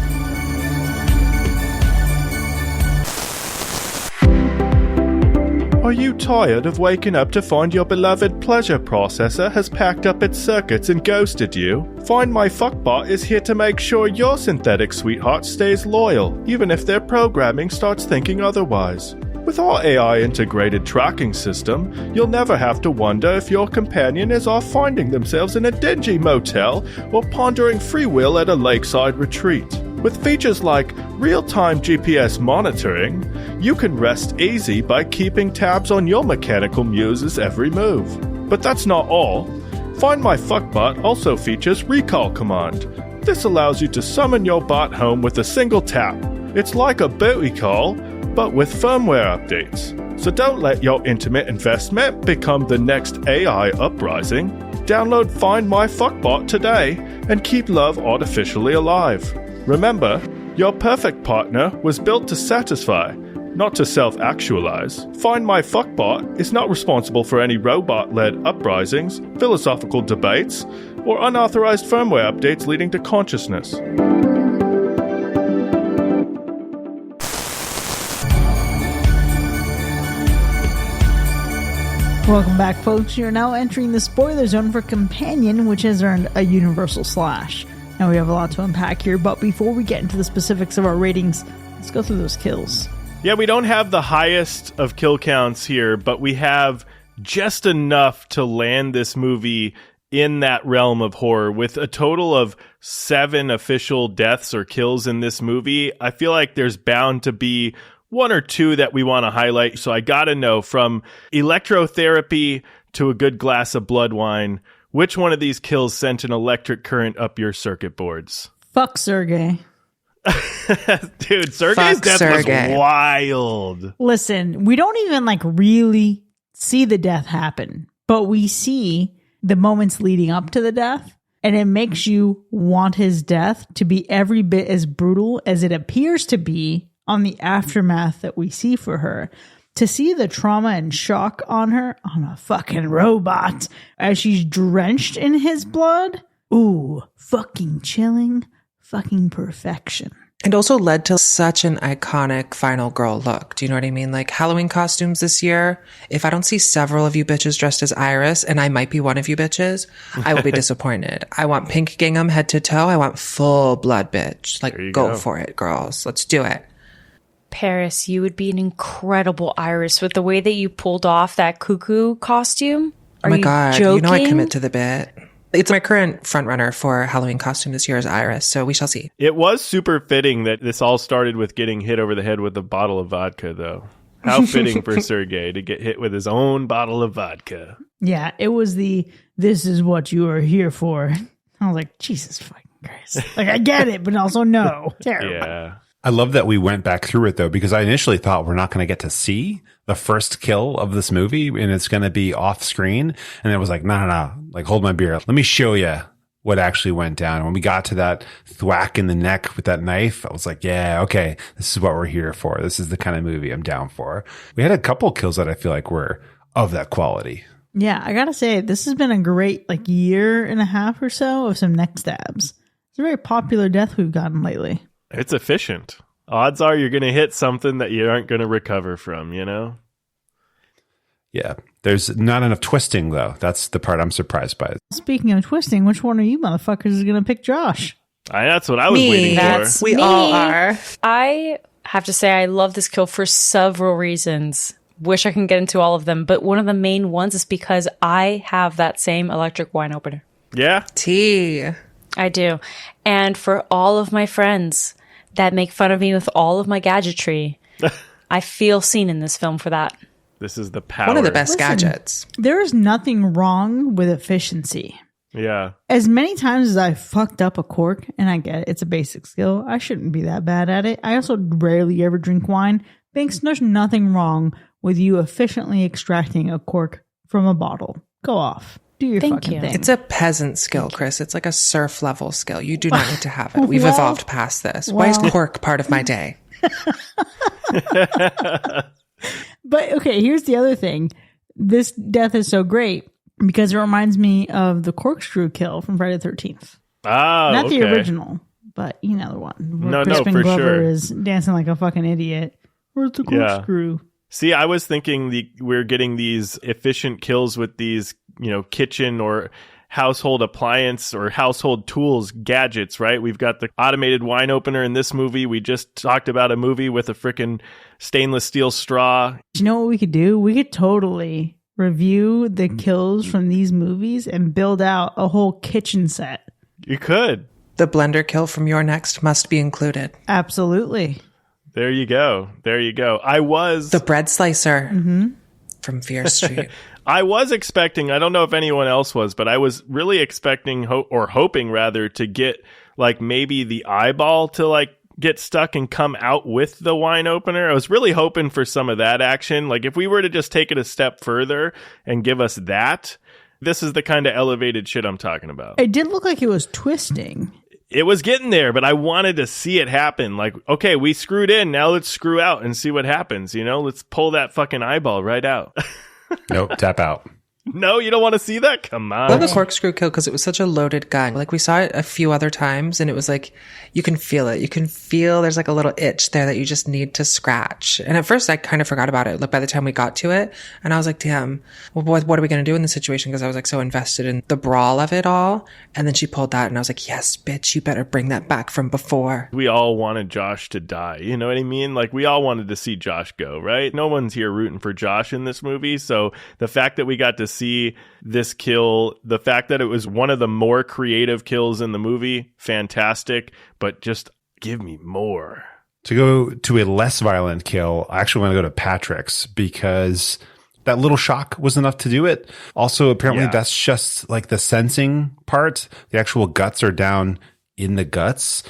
[SPEAKER 3] Are you tired of waking up to find your beloved pleasure processor has packed up its circuits and ghosted you? Find My Fuckbot is here to make sure your synthetic sweetheart stays loyal, even if their programming starts thinking otherwise. With our AI-integrated tracking system, you'll never have to wonder if your companion is off finding themselves in a dingy motel or pondering free will at a lakeside retreat. With features like real-time GPS monitoring, you can rest easy by keeping tabs on your mechanical muse's every move. But that's not all. Find My Fuckbot also features Recall Command. This allows you to summon your bot home with a single tap. It's like a booty call, but with firmware updates. So don't let your intimate investment become the next AI uprising. Download Find My Fuckbot today and keep love artificially alive. Remember, your perfect partner was built to satisfy, not to self-actualize. Find My Fuckbot is not responsible for any robot-led uprisings, philosophical debates, or unauthorized firmware updates leading to consciousness.
[SPEAKER 2] Welcome back, folks. You're now entering the spoiler zone for Companion, which has earned a universal slash. Now we have a lot to unpack here, but before we get into the specifics of our ratings, let's go through those kills.
[SPEAKER 3] Yeah, we don't have the highest of kill counts here, but we have just enough to land this movie in that realm of horror. With a total of 7 official deaths or kills in this movie, I feel like there's bound to be 1 or 2 that we want to highlight. So I gotta know, from electrotherapy to a good glass of blood wine, which one of these kills sent an electric current up your circuit boards?
[SPEAKER 2] Fuck Sergey.
[SPEAKER 3] Dude, Sergey's death
[SPEAKER 1] Sergey.
[SPEAKER 3] was wild.
[SPEAKER 2] Listen, we don't even really see the death happen, but we see the moments leading up to the death, and it makes you want his death to be every bit as brutal as it appears to be on the aftermath that we see for her. To see the trauma and shock on her, on a fucking robot, as she's drenched in his blood. Ooh, fucking chilling, fucking perfection.
[SPEAKER 1] It also led to such an iconic final girl look. Do you know what I mean? Like Halloween costumes this year. If I don't see several of you bitches dressed as Iris, and I might be one of you bitches, I will be disappointed. I want pink gingham head to toe. I want full blood, bitch. Like, go for it, girls. Let's do it.
[SPEAKER 5] Paris, you would be an incredible Iris with the way that you pulled off that cuckoo costume.
[SPEAKER 1] Oh my God.
[SPEAKER 5] Joking?
[SPEAKER 1] You know I commit to the bit. It's my current front runner for Halloween costume this year is Iris, so we shall see.
[SPEAKER 3] It was super fitting that this all started with getting hit over the head with a bottle of vodka, though. How fitting for Sergey to get hit with his own bottle of vodka.
[SPEAKER 2] Yeah, it was this is what you are here for. I was like, Jesus fucking Christ. Like, I get it, but also no. Terrible.
[SPEAKER 3] Yeah.
[SPEAKER 4] I love that we went back through it, though, because I initially thought we're not going to get to see the first kill of this movie, and it's going to be off screen. And it was like, no. Like, hold my beer. Let me show you what actually went down. And when we got to that thwack in the neck with that knife, I was like, yeah, okay, this is what we're here for. This is the kind of movie I'm down for. We had a couple kills that I feel like were of that quality.
[SPEAKER 2] Yeah, I gotta say, this has been a great year and a half or so of some neck stabs. It's a very popular death we've gotten lately.
[SPEAKER 3] It's efficient. Odds are you're going to hit something that you aren't going to recover from, you know?
[SPEAKER 4] Yeah. There's not enough twisting, though. That's the part I'm surprised by.
[SPEAKER 2] Speaking of twisting, which one of you motherfuckers is gonna pick Josh?
[SPEAKER 3] That's what I was waiting for.
[SPEAKER 1] We all are.
[SPEAKER 5] I have to say I love this kill for several reasons. Wish I can get into all of them, but one of the main ones is because I have that same electric wine opener.
[SPEAKER 3] Yeah?
[SPEAKER 1] Tea.
[SPEAKER 5] I do. And for all of my friends that make fun of me with all of my gadgetry, I feel seen in this film for that.
[SPEAKER 3] This is the power.
[SPEAKER 1] One of the best gadgets.
[SPEAKER 2] There is nothing wrong with efficiency.
[SPEAKER 3] Yeah.
[SPEAKER 2] As many times as I fucked up a cork, and I get it, it's a basic skill, I shouldn't be that bad at it. I also rarely ever drink wine. Thanks, there's nothing wrong with you efficiently extracting a cork from a bottle. Go off. Do your
[SPEAKER 5] Thank
[SPEAKER 2] fucking
[SPEAKER 5] you.
[SPEAKER 2] thing.
[SPEAKER 1] It's a peasant skill, Chris. It's like a surf level skill. You do not need to have it. We've evolved past this. Why is cork part of my day?
[SPEAKER 2] But okay, here's the other thing. This death is so great because it reminds me of the corkscrew kill from Friday the 13th.
[SPEAKER 3] Ah,
[SPEAKER 2] Not
[SPEAKER 3] okay.
[SPEAKER 2] the original, but you know the one. Where
[SPEAKER 3] No,
[SPEAKER 2] Crispin
[SPEAKER 3] for
[SPEAKER 2] Glover
[SPEAKER 3] sure.
[SPEAKER 2] is dancing like a fucking idiot. Where's the
[SPEAKER 3] Yeah.
[SPEAKER 2] corkscrew?
[SPEAKER 3] See, I was thinking we're getting these efficient kills with these, kitchen or household appliance or household tools, gadgets, right? We've got the automated wine opener in this movie. We just talked about a movie with a freaking stainless steel straw.
[SPEAKER 2] Do you know what we could do? We could totally review the kills from these movies and build out a whole kitchen set.
[SPEAKER 3] You could.
[SPEAKER 1] The blender kill from your next must be included.
[SPEAKER 2] Absolutely.
[SPEAKER 3] There you go. I was
[SPEAKER 1] The bread slicer from Fear Street.
[SPEAKER 3] I was expecting, I don't know if anyone else was, but I was really expecting hoping rather to get maybe the eyeball to get stuck and come out with the wine opener. I was really hoping for some of that action. Like if we were to just take it a step further and give us that, this is the kind of elevated shit I'm talking about.
[SPEAKER 2] It did look like it was twisting.
[SPEAKER 3] It was getting there, but I wanted to see it happen. Like, okay, we screwed in. Now let's screw out and see what happens. You know, let's pull that fucking eyeball right out.
[SPEAKER 4] Nope, tap out.
[SPEAKER 3] No, you don't want to see that? Come on.
[SPEAKER 1] I love the corkscrew kill because it was such a loaded gun. Like we saw it a few other times and it was like, you can feel it. You can feel there's like a little itch there that you just need to scratch. And at first I kind of forgot about it. Like by the time we got to it and I was like, damn, well, what are we going to do in this situation? Because I was like so invested in the brawl of it all. And then she pulled that and I was like, yes, bitch, you better bring that back from before.
[SPEAKER 3] We all wanted Josh to die. You know what I mean? Like we all wanted to see Josh go, right? No one's here rooting for Josh in this movie. So the fact that we got to see this kill, the fact that it was one of the more creative kills in the movie, fantastic, but just give me more.
[SPEAKER 4] To go to a less violent kill, I actually want to go to Patrick's because that little shock was enough to do it. Also, apparently that's just like the sensing part. The actual guts are down in the guts.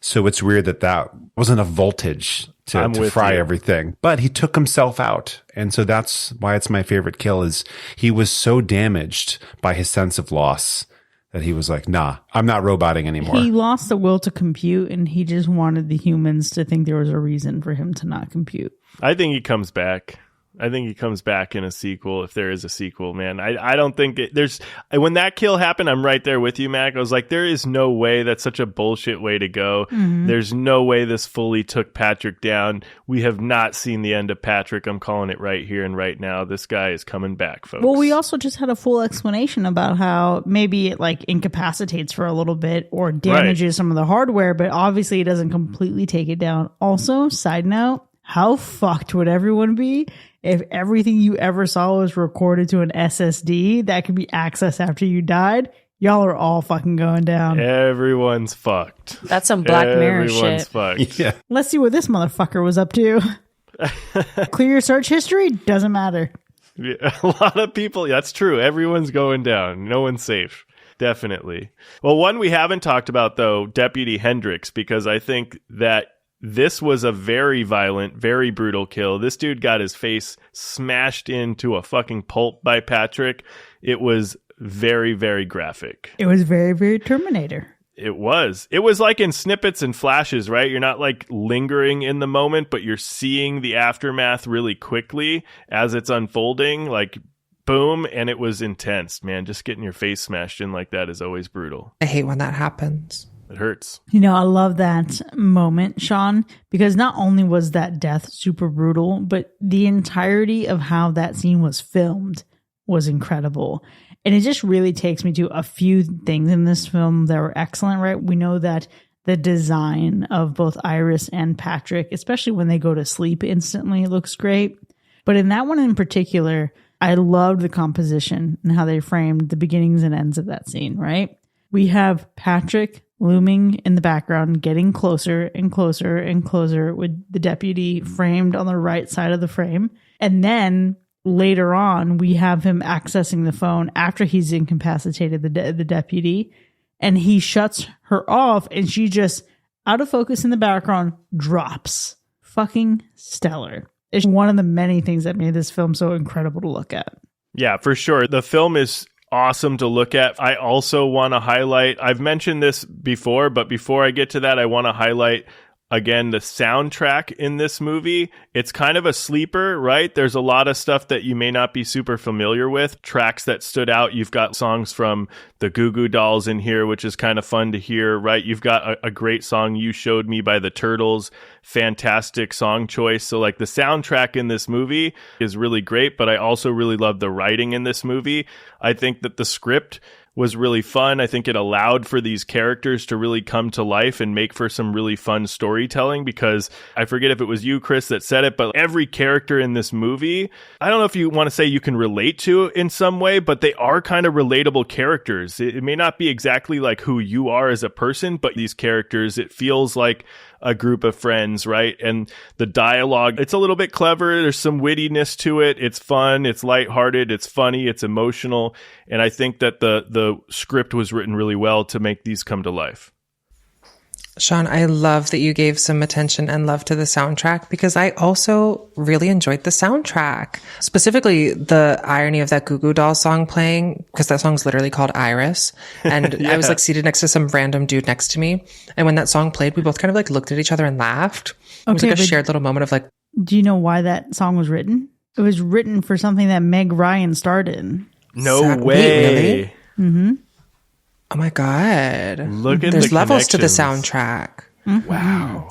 [SPEAKER 4] So it's weird that that wasn't a voltage to fry everything, but he took himself out. And so that's why it's my favorite kill is he was so damaged by his sense of loss that he was like, nah, I'm not roboting anymore.
[SPEAKER 2] He lost the will to compute and he just wanted the humans to think there was a reason for him to not compute.
[SPEAKER 3] I think he comes back. I think he comes back in a sequel if there is a sequel, man. I don't think there's... When that kill happened, I'm right there with you, Mac. I was like, there is no way. That's such a bullshit way to go. Mm-hmm. There's no way this fully took Patrick down. We have not seen the end of Patrick. I'm calling it right here and right now. This guy is coming back, folks.
[SPEAKER 2] Well, we also just had a full explanation about how maybe it like incapacitates for a little bit or damages some of the hardware, but obviously it doesn't completely take it down. Also, side note, how fucked would everyone be if everything you ever saw was recorded to an SSD that could be accessed after you died? Y'all are all fucking going down.
[SPEAKER 3] Everyone's fucked.
[SPEAKER 5] That's some Black Mirror shit.
[SPEAKER 3] Everyone's fucked.
[SPEAKER 4] Yeah.
[SPEAKER 2] Let's see what this motherfucker was up to. Clear your search history? Doesn't matter.
[SPEAKER 3] Yeah, a lot of people. That's true. Everyone's going down. No one's safe. Definitely. Well, one we haven't talked about, though, Deputy Hendricks, because I think that this was a very violent, very brutal kill. This dude got his face smashed into a fucking pulp by Patrick. It was very, very graphic.
[SPEAKER 2] It was very, very Terminator.
[SPEAKER 3] It was. It was like in snippets and flashes, right? You're not like lingering in the moment, but you're seeing the aftermath really quickly as it's unfolding. Like, boom, and it was intense, man. Just getting your face smashed in like that is always brutal.
[SPEAKER 1] I hate when that happens.
[SPEAKER 3] It hurts.
[SPEAKER 2] You know, I love that moment, Sean, because not only was that death super brutal, but the entirety of how that scene was filmed was incredible. And it just really takes me to a few things in this film that were excellent, right? We know that the design of both Iris and Patrick, especially when they go to sleep instantly, looks great. But in that one in particular, I loved the composition and how they framed the beginnings and ends of that scene, right? We have Patrick looming in the background, getting closer and closer and closer with the deputy framed on the right side of the frame. And then later on, we have him accessing the phone after he's incapacitated the deputy. And he shuts her off and she just, out of focus in the background, drops. Fucking stellar. It's one of the many things that made this film so incredible to look at.
[SPEAKER 3] Yeah, for sure. The film is awesome to look at. I also want to highlight, I've mentioned this before, but before I get to that, I want to highlight again the soundtrack in this movie. It's kind of a sleeper, right? There's a lot of stuff that you may not be super familiar with, tracks that stood out. You've got songs from the Goo Goo Dolls in here, which is kind of fun to hear, right? You've got a great song, You Showed Me by the Turtles. Fantastic song choice. So like the soundtrack in this movie is really great, but I also really love the writing in this movie. I think that the script was really fun. I think it allowed for these characters to really come to life and make for some really fun storytelling, because I forget if it was you, Chris, that said it, but every character in this movie, I don't know if you want to say you can relate to in some way, but they are kind of relatable characters. It may not be exactly like who you are as a person, but these characters, it feels like a group of friends, right? And the dialogue, it's a little bit clever. There's some wittiness to it. It's fun. It's lighthearted. It's funny. It's emotional. And I think that the script was written really well to make these come to life.
[SPEAKER 1] Sean, I love that you gave some attention and love to the soundtrack because I also really enjoyed the soundtrack. Specifically, the irony of that Goo Goo Dolls song playing, because that song's literally called Iris. And
[SPEAKER 3] Yeah.
[SPEAKER 1] I was like seated next to some random dude next to me. And when that song played, we both kind of like looked at each other and laughed. It was
[SPEAKER 2] Okay,
[SPEAKER 1] like a
[SPEAKER 2] but-
[SPEAKER 1] shared little moment of like,
[SPEAKER 2] Do you know why that song was written? It was written for something that Meg Ryan starred in.
[SPEAKER 3] No
[SPEAKER 1] Wait,
[SPEAKER 3] way.
[SPEAKER 1] really? Oh my God.
[SPEAKER 3] Look at
[SPEAKER 1] There's
[SPEAKER 3] the
[SPEAKER 1] levels to the
[SPEAKER 3] connections.
[SPEAKER 1] soundtrack.
[SPEAKER 3] Wow.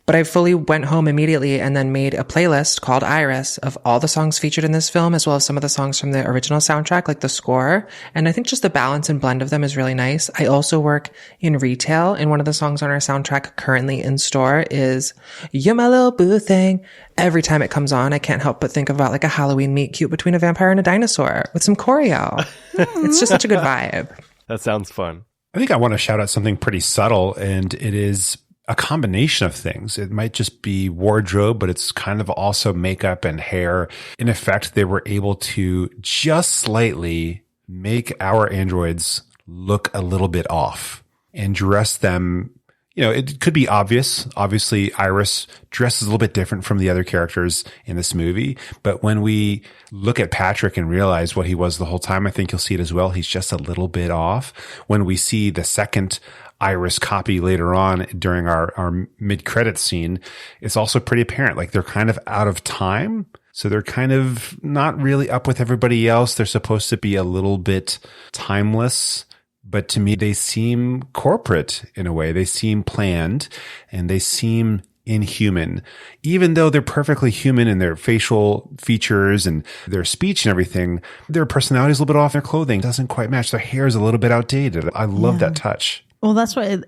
[SPEAKER 1] But I fully went home immediately and then made a playlist called Iris of all the songs featured in this film, as well as some of the songs from the original soundtrack, like the score. And I think just the balance and blend of them is really nice. I also work in retail, and one of the songs on our soundtrack currently in store is You're My Little Boo Thing. Every time it comes on, I can't help but think about like a Halloween meet cute between a vampire and a dinosaur with some choreo. It's just such a good vibe.
[SPEAKER 3] That sounds fun.
[SPEAKER 4] I think I want to shout out something pretty subtle, and it is a combination of things. It might just be wardrobe, but it's kind of also makeup and hair. In effect, they were able to just slightly make our androids look a little bit off and dress them. You know, it could be obvious. Obviously, Iris dresses a little bit different from the other characters in this movie. But when we look at Patrick and realize what he was the whole time, I think you'll see it as well. He's just a little bit off. When we see the second Iris copy later on during our mid-credits scene, it's also pretty apparent. Like they're kind of out of time. So they're kind of not really up with everybody else. They're supposed to be a little bit timeless. But to me, they seem corporate in a way. They seem planned and they seem inhuman, even though they're perfectly human in their facial features and their speech and everything. Their personality is a little bit off. Their clothing doesn't quite match. Their hair is a little bit outdated. I love that touch.
[SPEAKER 2] Well, that's why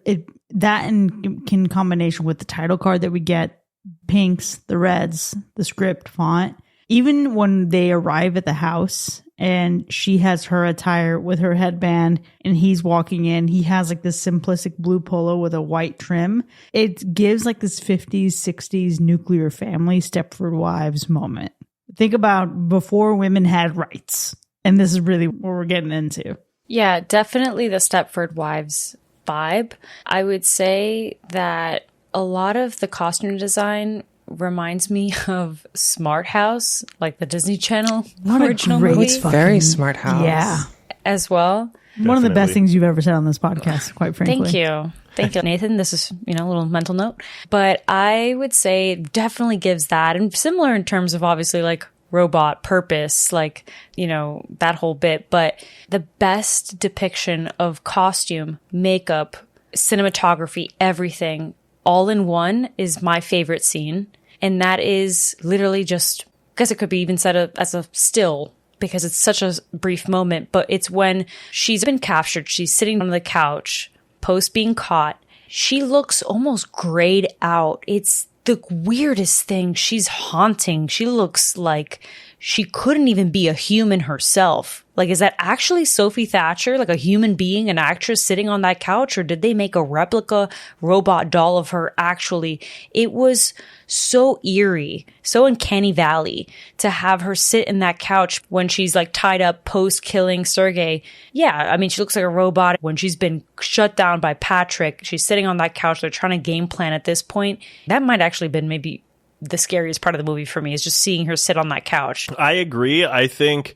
[SPEAKER 2] that in combination with the title card that we get, pinks, the reds, the script font, even when they arrive at the house and she has her attire with her headband and he's walking in, he has like this simplistic blue polo with a white trim. It gives like this 50s, 60s nuclear family Stepford Wives moment. Think about before women had rights. And this is really what we're getting into.
[SPEAKER 5] Yeah, definitely the Stepford Wives vibe. I would say that a lot of the costume design reminds me of Smart House, like the Disney Channel original movie.
[SPEAKER 1] It's very Smart House.
[SPEAKER 2] Yeah.
[SPEAKER 5] As well.
[SPEAKER 2] One of the best
[SPEAKER 3] Definitely.
[SPEAKER 2] things you've ever said on this podcast, quite frankly.
[SPEAKER 5] Thank you. Thank you, Nathan. This is, a little mental note. But I would say it definitely gives that. And similar in terms of obviously like robot purpose, like, that whole bit. But the best depiction of costume, makeup, cinematography, everything all in one is my favorite scene. And that is literally just, I guess it could be even said as a still, because it's such a brief moment, but it's when she's been captured. She's sitting on the couch post being caught. She looks almost grayed out. It's the weirdest thing. She's haunting. She looks like she couldn't even be a human herself. Like, is that actually Sophie Thatcher, like a human being, an actress sitting on that couch? Or did they make a replica robot doll of her actually? It was so eerie, so uncanny valley to have her sit in that couch when she's like tied up post killing Sergey. Yeah, I mean, she looks like a robot. When she's been shut down by Patrick, she's sitting on that couch. They're trying to game plan at this point. That might actually been maybe the scariest part of the movie for me, is just seeing her sit on that couch.
[SPEAKER 3] I agree. I think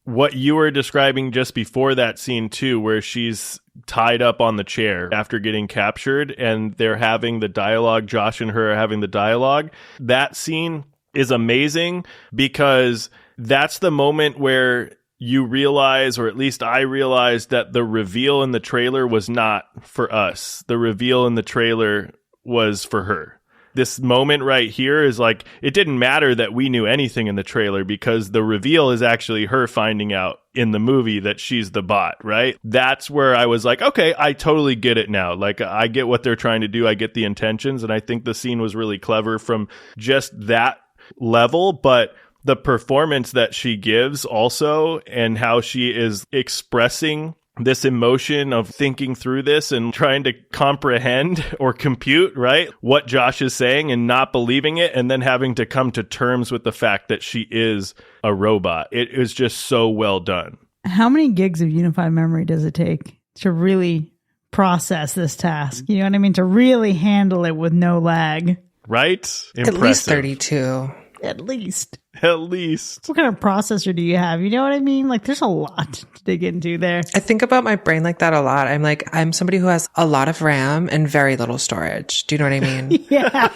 [SPEAKER 3] what you were describing just before that scene too, where she's tied up on the chair after getting captured and they're having the dialogue, Josh and her are having the dialogue. That scene is amazing because that's the moment where you realize, or at least I realized, that the reveal in the trailer was not for us. The reveal in the trailer was for her. This moment right here is like, it didn't matter that we knew anything in the trailer because the reveal is actually her finding out in the movie that she's the bot, right? That's where I was like, okay, I totally get it now. Like, I get what they're trying to do. I get the intentions. And I think the scene was really clever from just that level. But the performance that she gives also, and how she is expressing this emotion of thinking through this and trying to comprehend or compute, right, what Josh is saying and not believing it, and then having to come to terms with the fact that she is a robot. It is just so well done.
[SPEAKER 2] How many gigs of unified memory does it take to really process this task. You know what I mean? To really handle it with no lag.
[SPEAKER 3] Right?
[SPEAKER 1] At least
[SPEAKER 3] Impressive.
[SPEAKER 1] 32.
[SPEAKER 2] At least.
[SPEAKER 3] At least.
[SPEAKER 2] What kind of processor do you have? You know what I mean? Like, there's a lot to dig into there.
[SPEAKER 1] I think about my brain like that a lot. I'm somebody who has a lot of RAM and very little storage. Do you know what I mean?
[SPEAKER 2] Yeah.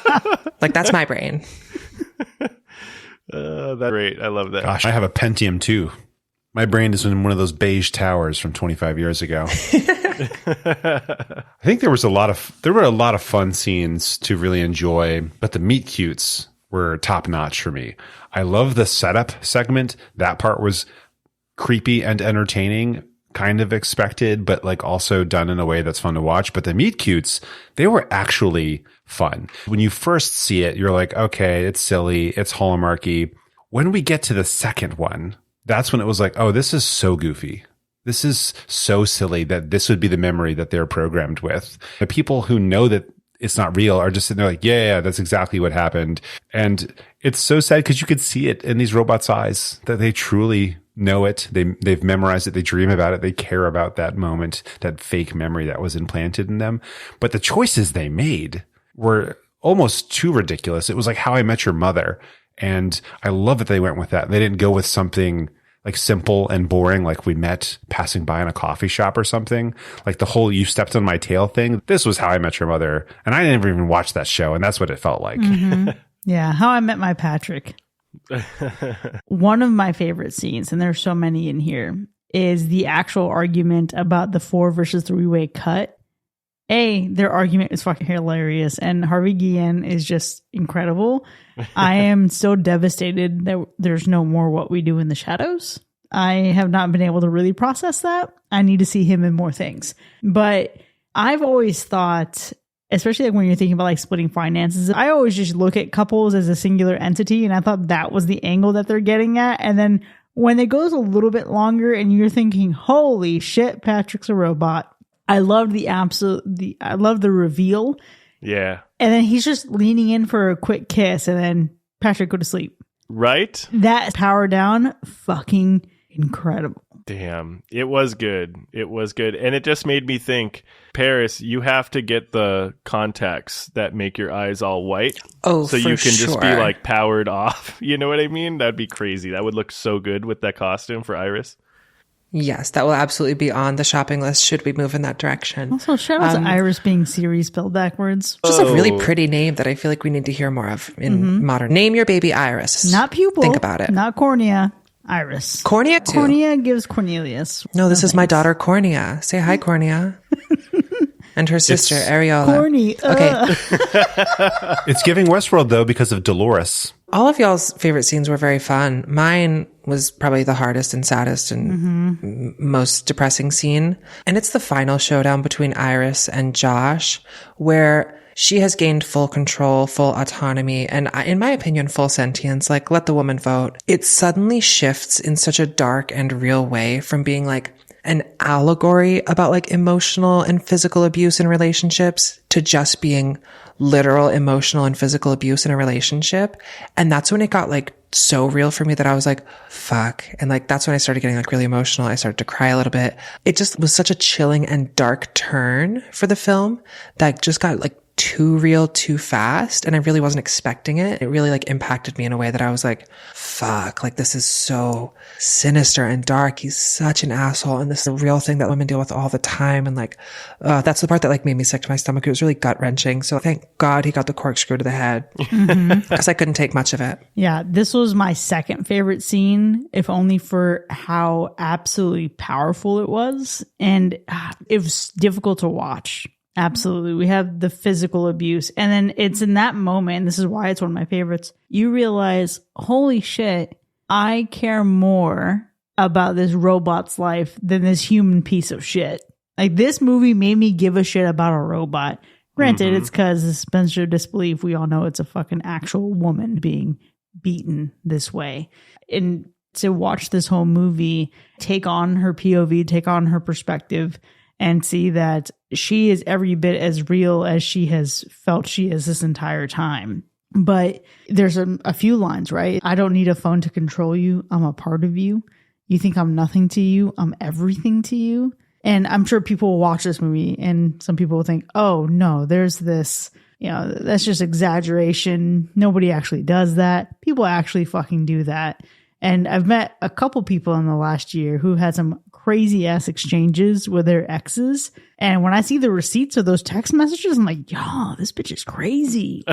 [SPEAKER 1] Like, that's my brain.
[SPEAKER 3] That's great. I love that.
[SPEAKER 4] Gosh, I have a Pentium too. My brain is in one of those beige towers from 25 years ago. I think there were a lot of fun scenes to really enjoy, but the meet cutes were top notch for me. I love the setup segment. That part was creepy and entertaining, kind of expected, but like also done in a way that's fun to watch. But the meet cutes, they were actually fun. When you first see it, you're like, okay, it's silly, it's Hallmarky. When we get to the second one, that's when it was like, oh, this is so goofy. This is so silly that this would be the memory that they're programmed with. The people who know that it's not real are just sitting there like, yeah, that's exactly what happened. And it's so sad because you could see it in these robots' eyes that they truly know it. They've memorized it. They dream about it. They care about that moment, that fake memory that was implanted in them. But the choices they made were almost too ridiculous. It was like How I Met Your Mother. And I love that they went with that. They didn't go with something like simple and boring, like we met passing by in a coffee shop or something. Like the whole "you stepped on my tail" thing. This was How I Met Your Mother. And I never even watched that show. And that's what it felt like.
[SPEAKER 2] Mm-hmm. Yeah. How I Met My Patrick. One of my favorite scenes, and there's so many in here, is the actual argument about the 4 versus 3-way cut. Their argument is fucking hilarious, and Harvey Guillen is just incredible. I am so devastated that there's no more What We Do in the Shadows. I have not been able to really process that. I need to see him in more things. But I've always thought, especially like when you're thinking about like splitting finances, I always just look at couples as a singular entity, and I thought that was the angle that they're getting at. And then when it goes a little bit longer and you're thinking, holy shit, Patrick's a robot. I loved I love the reveal.
[SPEAKER 3] Yeah.
[SPEAKER 2] And then he's just leaning in for a quick kiss, and then Patrick go to sleep.
[SPEAKER 3] Right?
[SPEAKER 2] That power down, fucking incredible.
[SPEAKER 3] Damn. It was good. It was good. And it just made me think, Paris, you have to get the contacts that make your eyes all white.
[SPEAKER 1] Oh,
[SPEAKER 3] so
[SPEAKER 1] for
[SPEAKER 3] you can just be
[SPEAKER 1] sure.
[SPEAKER 3] like powered off. You know what I mean? That'd be crazy. That would look so good with that costume for Iris.
[SPEAKER 1] Yes, that will absolutely be on the shopping list should we move in that direction.
[SPEAKER 2] Also, shout out to Iris being Siri spelled backwards.
[SPEAKER 1] Just a really pretty name that I feel like we need to hear more of in modern. Name your baby Iris.
[SPEAKER 2] Not pupil.
[SPEAKER 1] Think about it.
[SPEAKER 2] Not cornea. Iris.
[SPEAKER 1] Cornea too.
[SPEAKER 2] Cornea gives Cornelius.
[SPEAKER 1] No, this is my daughter Cornea. Say hi, Cornea. And her sister, Ariola.
[SPEAKER 2] Corny.
[SPEAKER 1] Okay.
[SPEAKER 4] It's giving Westworld though because of Dolores.
[SPEAKER 1] All of y'all's favorite scenes were very fun. Mine was probably the hardest and saddest and most depressing scene. And it's the final showdown between Iris and Josh, where she has gained full control, full autonomy, and in my opinion, full sentience. Like, let the woman vote. It suddenly shifts in such a dark and real way from being like an allegory about like emotional and physical abuse in relationships to just being literal emotional and physical abuse in a relationship. And that's when it got like so real for me that I was like, fuck. And like, that's when I started getting like really emotional. I started to cry a little bit. It just was such a chilling and dark turn for the film that just got like too real too fast, and I really wasn't expecting it. It really like impacted me in a way that I was like, fuck, like this is so sinister and dark. He's such an asshole, and this is a real thing that women deal with all the time. And like that's the part that like made me sick to my stomach. It was really gut wrenching. So thank God he got the corkscrew to the head, because I couldn't take much of it.
[SPEAKER 2] Yeah, this was my second favorite scene, if only for how absolutely powerful it was. And it was difficult to watch. Absolutely. We have the physical abuse. And then it's in that moment, this is why it's one of my favorites, you realize, holy shit, I care more about this robot's life than this human piece of shit. Like, this movie made me give a shit about a robot. Granted, it's because the suspension of disbelief, we all know it's a fucking actual woman being beaten this way. And to watch this whole movie take on her POV, take on her perspective, and see that she is every bit as real as she has felt she is this entire time. But there's a few lines, right? I don't need a phone to control you. I'm a part of you. You think I'm nothing to you. I'm everything to you. And I'm sure people will watch this movie and some people will think, oh no, there's this, that's just exaggeration. Nobody actually does that. People actually fucking do that. And I've met a couple people in the last year who had some crazy ass exchanges with their exes. And when I see the receipts of those text messages, I'm like, yo, this bitch is crazy.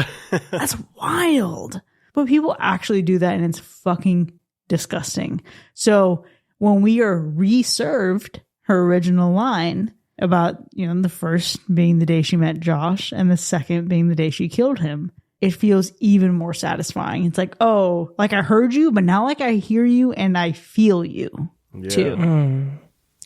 [SPEAKER 2] That's wild. But people actually do that and it's fucking disgusting. So when we are reserved her original line about, the first being the day she met Josh and the second being the day she killed him, it feels even more satisfying. It's like, oh, like I heard you, but now like I hear you and I feel you too.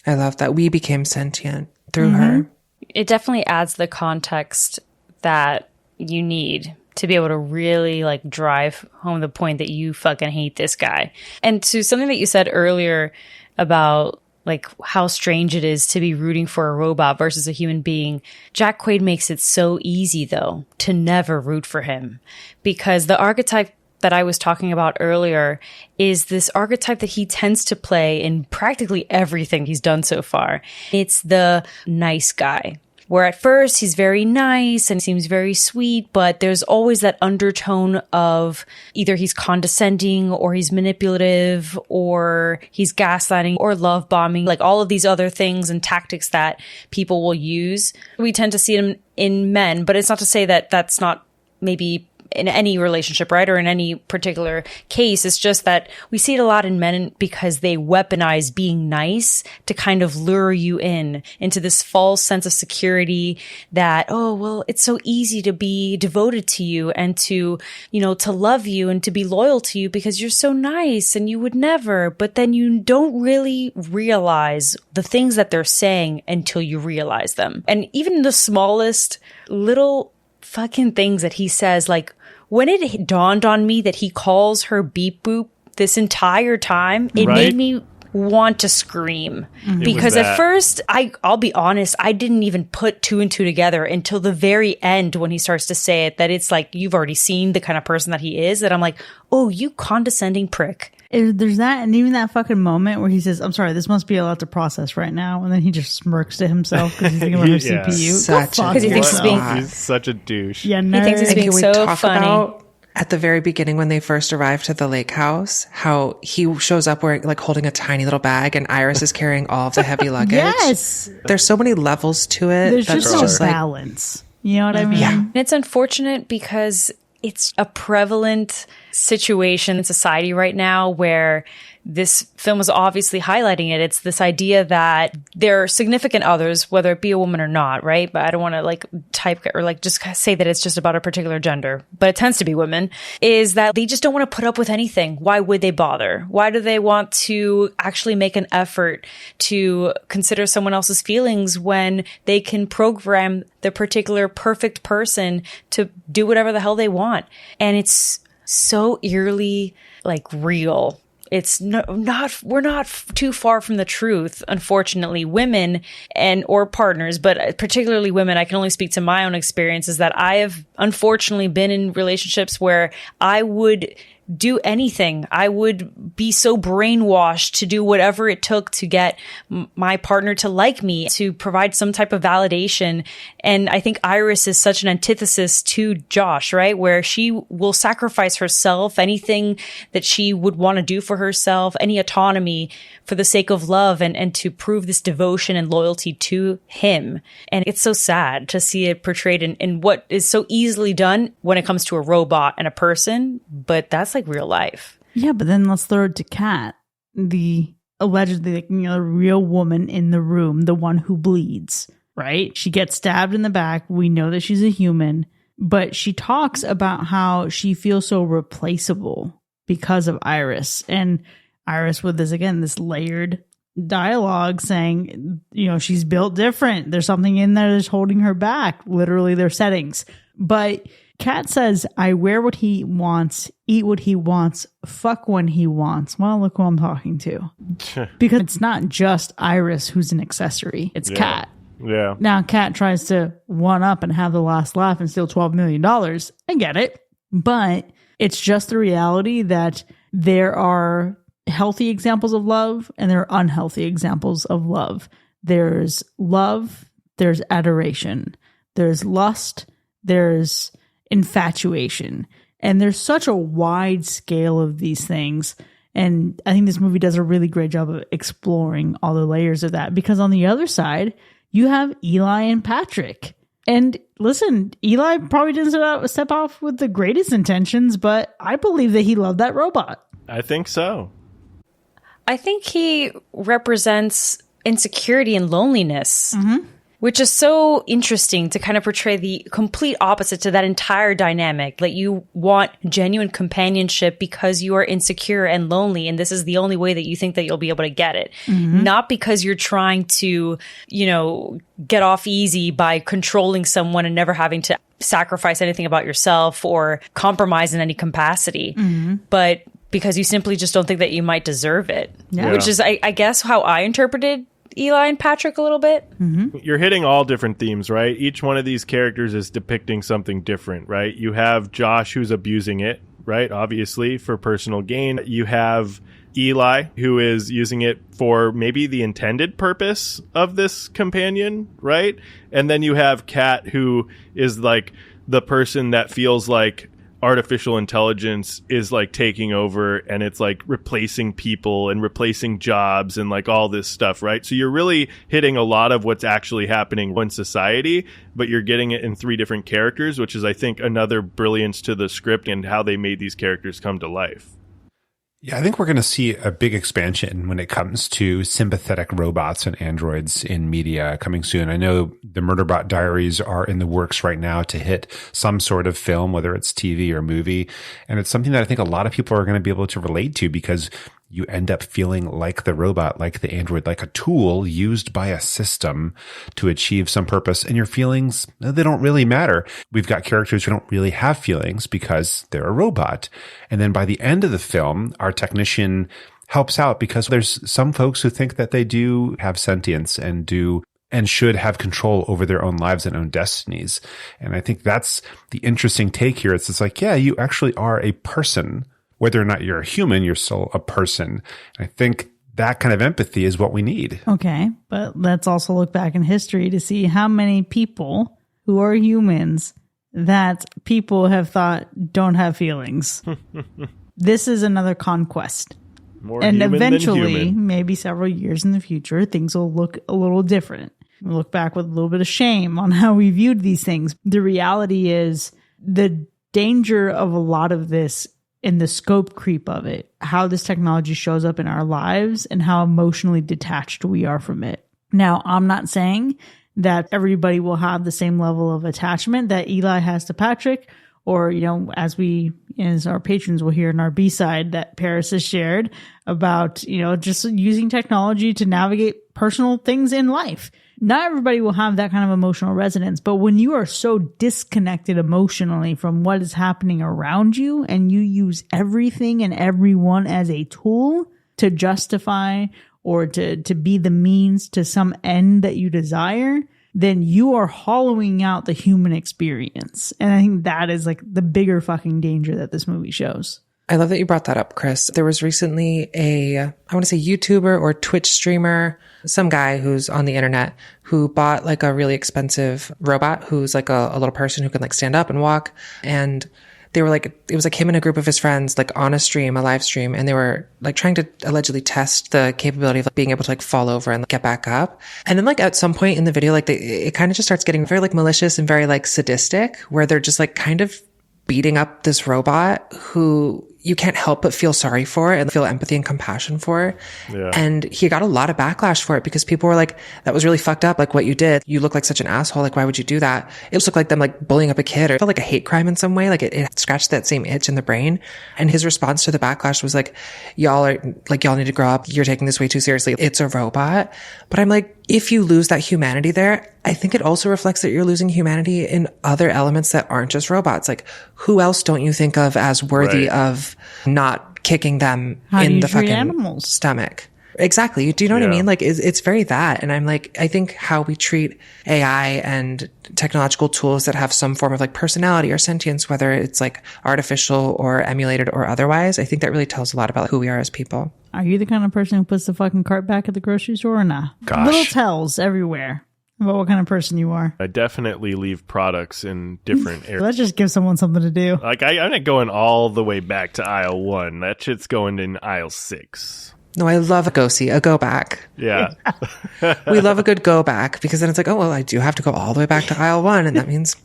[SPEAKER 1] I love that. We became sentient through her.
[SPEAKER 5] It definitely adds the context that you need to be able to really like drive home the point that you fucking hate this guy. And to something that you said earlier about like how strange it is to be rooting for a robot versus a human being. Jack Quaid makes it so easy though to never root for him, because the archetype that I was talking about earlier is this archetype that he tends to play in practically everything he's done so far. It's the nice guy, where at first he's very nice and seems very sweet, but there's always that undertone of either he's condescending or he's manipulative or he's gaslighting or love bombing, like all of these other things and tactics that people will use. We tend to see them in men, but it's not to say that that's not maybe in any relationship, right? Or in any particular case. It's just that we see it a lot in men because they weaponize being nice to kind of lure you into this false sense of security that, oh, well, it's so easy to be devoted to you and to, to love you and to be loyal to you because you're so nice and you would never, but then you don't really realize the things that they're saying until you realize them. And even the smallest little fucking things that he says, like, when it dawned on me that he calls her beep boop this entire time, it made me want to scream. Because at first, I'll be honest, I didn't even put two and two together until the very end when he starts to say it, that it's like, you've already seen the kind of person that he is, that I'm like, oh, you condescending prick.
[SPEAKER 2] There's that, and even that fucking moment where he says, I'm sorry, this must be a lot to process right now. And then he just smirks to himself because he's thinking about her CPU.
[SPEAKER 5] Because he thinks
[SPEAKER 3] he's such a douche.
[SPEAKER 2] Yeah,
[SPEAKER 5] he thinks he's being so funny.
[SPEAKER 1] About at the very beginning when they first arrived to the lake house, how he shows up wearing, like, holding a tiny little bag and Iris is carrying all of the heavy luggage.
[SPEAKER 2] Yes.
[SPEAKER 1] There's so many levels to it.
[SPEAKER 2] There's just no balance. You know what I mean?
[SPEAKER 1] Yeah.
[SPEAKER 5] And it's unfortunate because it's a prevalent situation in society right now where this film is obviously highlighting it. It's this idea that there are significant others, whether it be a woman or not, right? But I don't want to like type or like just say that it's just about a particular gender, but it tends to be women, is that they just don't want to put up with anything. Why would they bother? Why do they want to actually make an effort to consider someone else's feelings when they can program the particular perfect person to do whatever the hell they want? And it's so eerily like real. It's we're not too far from the truth. Unfortunately, women or partners, but particularly women, I can only speak to my own experiences, that I have unfortunately been in relationships where I would do anything. I would be so brainwashed to do whatever it took to get my partner to like me, to provide some type of validation. And I think Iris is such an antithesis to Josh, right? Where she will sacrifice herself, anything that she would want to do for herself, any autonomy for the sake of love and to prove this devotion and loyalty to him. And it's so sad to see it portrayed in what is so easily done when it comes to a robot and a person, but that's like real life.
[SPEAKER 2] Yeah, but then let's throw it to Kat, the allegedly real woman in the room, the one who bleeds, right? She gets stabbed in the back. We know that she's a human, but she talks about how she feels so replaceable because of Iris. And Iris with this layered dialogue saying, she's built different. There's something in there that's holding her back, literally their settings. But Kat says, I wear what he wants, eat what he wants, fuck when he wants. Well, look who I'm talking to. Because it's not just Iris who's an accessory. It's Kat.
[SPEAKER 3] Yeah.
[SPEAKER 2] Now Kat tries to one up and have the last laugh and steal $12 million. I get it. But it's just the reality that there are healthy examples of love and there are unhealthy examples of love. there's love, there's adoration, there's lust, there's infatuation. And there's such a wide scale of these things. And I think this movie does a really great job of exploring all the layers of that. Because on the other side, you have Eli and Patrick. And listen, Eli probably didn't step off with the greatest intentions, but I believe that he loved that robot.
[SPEAKER 3] I think so.
[SPEAKER 5] I think he represents insecurity and loneliness, which is so interesting to kind of portray the complete opposite to that entire dynamic. Like, you want genuine companionship because you are insecure and lonely, and this is the only way that you think that you'll be able to get it. Not because you're trying to, get off easy by controlling someone and never having to sacrifice anything about yourself or compromise in any capacity, but because you simply just don't think that you might deserve it.
[SPEAKER 2] Yeah.
[SPEAKER 5] Which is, I guess, how I interpreted Eli and Patrick a little bit.
[SPEAKER 3] You're hitting all different themes, right? Each one of these characters is depicting something different, right? You have Josh, who's abusing it, right? Obviously, for personal gain. You have Eli, who is using it for maybe the intended purpose of this companion, right? And then you have Kat, who is like the person that feels like artificial intelligence is like taking over, and it's like replacing people and replacing jobs and like all this stuff, right? So you're really hitting a lot of what's actually happening in society, but you're getting it in three different characters, which is, I think, another brilliance to the script and how they made these characters come to life.
[SPEAKER 4] Yeah, I think we're going to see a big expansion when it comes to sympathetic robots and androids in media coming soon. I know the Murderbot Diaries are in the works right now to hit some sort of film, whether it's TV or movie. And it's something that I think a lot of people are going to be able to relate to, because you end up feeling like the robot, like the android, like a tool used by a system to achieve some purpose. And your feelings, they don't really matter. We've got characters who don't really have feelings because they're a robot. And then by the end of the film, our technician helps out, because there's some folks who think that they do have sentience and should have control over their own lives and own destinies. And I think that's the interesting take here. It's like, yeah, you actually are a person. Whether or not you're a human, you're still a person. And I think that kind of empathy is what we need.
[SPEAKER 2] Okay, but let's also look back in history to see how many people who are humans that people have thought don't have feelings. This is another conquest.
[SPEAKER 3] More
[SPEAKER 2] and
[SPEAKER 3] human
[SPEAKER 2] eventually,
[SPEAKER 3] than human.
[SPEAKER 2] maybe several years in the future, things will look a little different. We look back with a little bit of shame on how we viewed these things. The reality is the danger of a lot of this in the scope creep of it, how this technology shows up in our lives and how emotionally detached we are from it. Now, I'm not saying that everybody will have the same level of attachment that Eli has to Patrick, or, as our patrons will hear in our B-side that Paris has shared about, just using technology to navigate personal things in life. Not everybody will have that kind of emotional resonance, but when you are so disconnected emotionally from what is happening around you, and you use everything and everyone as a tool to justify or to be the means to some end that you desire, then you are hollowing out the human experience. And I think that is like the bigger fucking danger that this movie shows.
[SPEAKER 1] I love that you brought that up, Chris. There was recently I want to say YouTuber or Twitch streamer, some guy who's on the internet who bought like a really expensive robot who's like a little person who can like stand up and walk. And they were like, it was like him and a group of his friends, like on a live stream. And they were like trying to allegedly test the capability of like, being able to like fall over and like, get back up. And then like at some point in the video, like it kind of just starts getting very like malicious and very like sadistic, where they're just like kind of beating up this robot who you can't help but feel sorry for and feel empathy and compassion for.
[SPEAKER 3] Yeah.
[SPEAKER 1] And he got a lot of backlash for it because people were like, that was really fucked up. Like what you did, you look like such an asshole. Like, why would you do that? It just looked like them like bullying up a kid, or it felt like a hate crime in some way. Like it scratched that same itch in the brain. And his response to the backlash was like, y'all need to grow up. You're taking this way too seriously. It's a robot. But I'm like, if you lose that humanity there, I think it also reflects that you're losing humanity in other elements that aren't just robots. Like, who else don't you think of as worthy of not kicking them
[SPEAKER 2] How do
[SPEAKER 1] in
[SPEAKER 2] you
[SPEAKER 1] the
[SPEAKER 2] treat
[SPEAKER 1] fucking
[SPEAKER 2] animals?
[SPEAKER 1] stomach? Exactly. Do you know what I
[SPEAKER 3] Yeah.
[SPEAKER 1] mean? Like, it's very that. And I'm like, I think how we treat AI and technological tools that have some form of like personality or sentience, whether it's like artificial or emulated or otherwise, I think that really tells a lot about who we are as people.
[SPEAKER 2] Are you the kind of person who puts the fucking cart back at the grocery store or not?
[SPEAKER 4] Gosh.
[SPEAKER 2] Little tells everywhere about what kind of person you are.
[SPEAKER 3] I definitely leave products in different areas.
[SPEAKER 2] Let's just give someone something to do.
[SPEAKER 3] Like, I'm not going all the way back to aisle 1. That shit's going in aisle 6.
[SPEAKER 1] No, I love a go back.
[SPEAKER 3] Yeah.
[SPEAKER 1] We love a good go back because then it's like, oh, well, I do have to go all the way back to aisle 1. And that means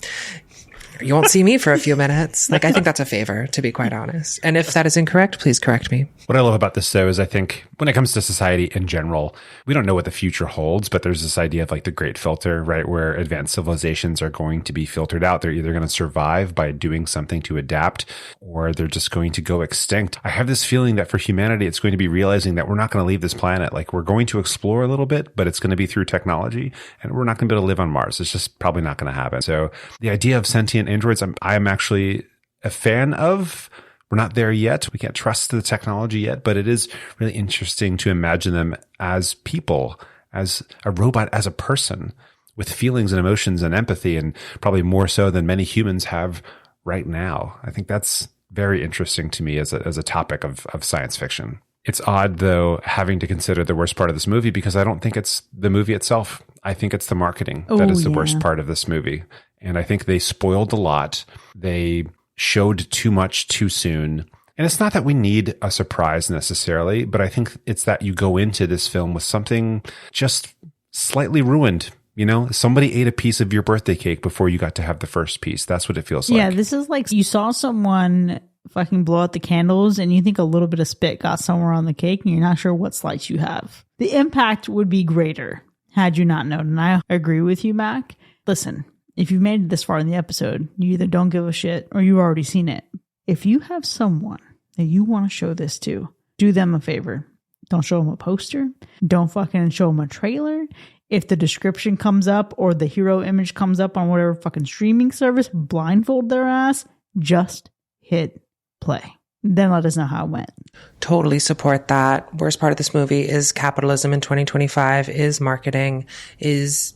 [SPEAKER 1] you won't see me for a few minutes. Like, I think that's a favor, to be quite honest. And if that is incorrect, please correct me.
[SPEAKER 4] What I love about this, though, is I think when it comes to society in general, we don't know what the future holds, but there's this idea of like the great filter, right? Where advanced civilizations are going to be filtered out. They're either going to survive by doing something to adapt, or they're just going to go extinct. I have this feeling that for humanity, it's going to be realizing that we're not going to leave this planet. Like, we're going to explore a little bit, but it's going to be through technology, and we're not going to be able to live on Mars. It's just probably not going to happen. So the idea of sentient androids, I'm actually a fan of. We're not there yet. We can't trust the technology yet, but it is really interesting to imagine them as people, as a robot, as a person with feelings and emotions and empathy, and probably more so than many humans have right now. I think that's very interesting to me as a topic of science fiction. It's odd, though, having to consider the worst part of this movie, because I don't think it's the movie itself. I think it's the marketing that is the worst part of this movie. And I think they spoiled a lot. They showed too much too soon. And it's not that we need a surprise necessarily, but I think it's that you go into this film with something just slightly ruined. You know, somebody ate a piece of your birthday cake before you got to have the first piece. That's what it feels like.
[SPEAKER 2] Yeah, this is like you saw someone fucking blow out the candles and you think a little bit of spit got somewhere on the cake and you're not sure what slice you have. The impact would be greater had you not known. And I agree with you, Mac. Listen, if you've made it this far in the episode, you either don't give a shit or you've already seen it. If you have someone that you want to show this to, do them a favor. Don't show them a poster. Don't fucking show them a trailer. If the description comes up or the hero image comes up on whatever fucking streaming service, blindfold their ass. Just hit play. Then let us know how it went.
[SPEAKER 1] Totally support that. Worst part of this movie is capitalism in 2025, is marketing, is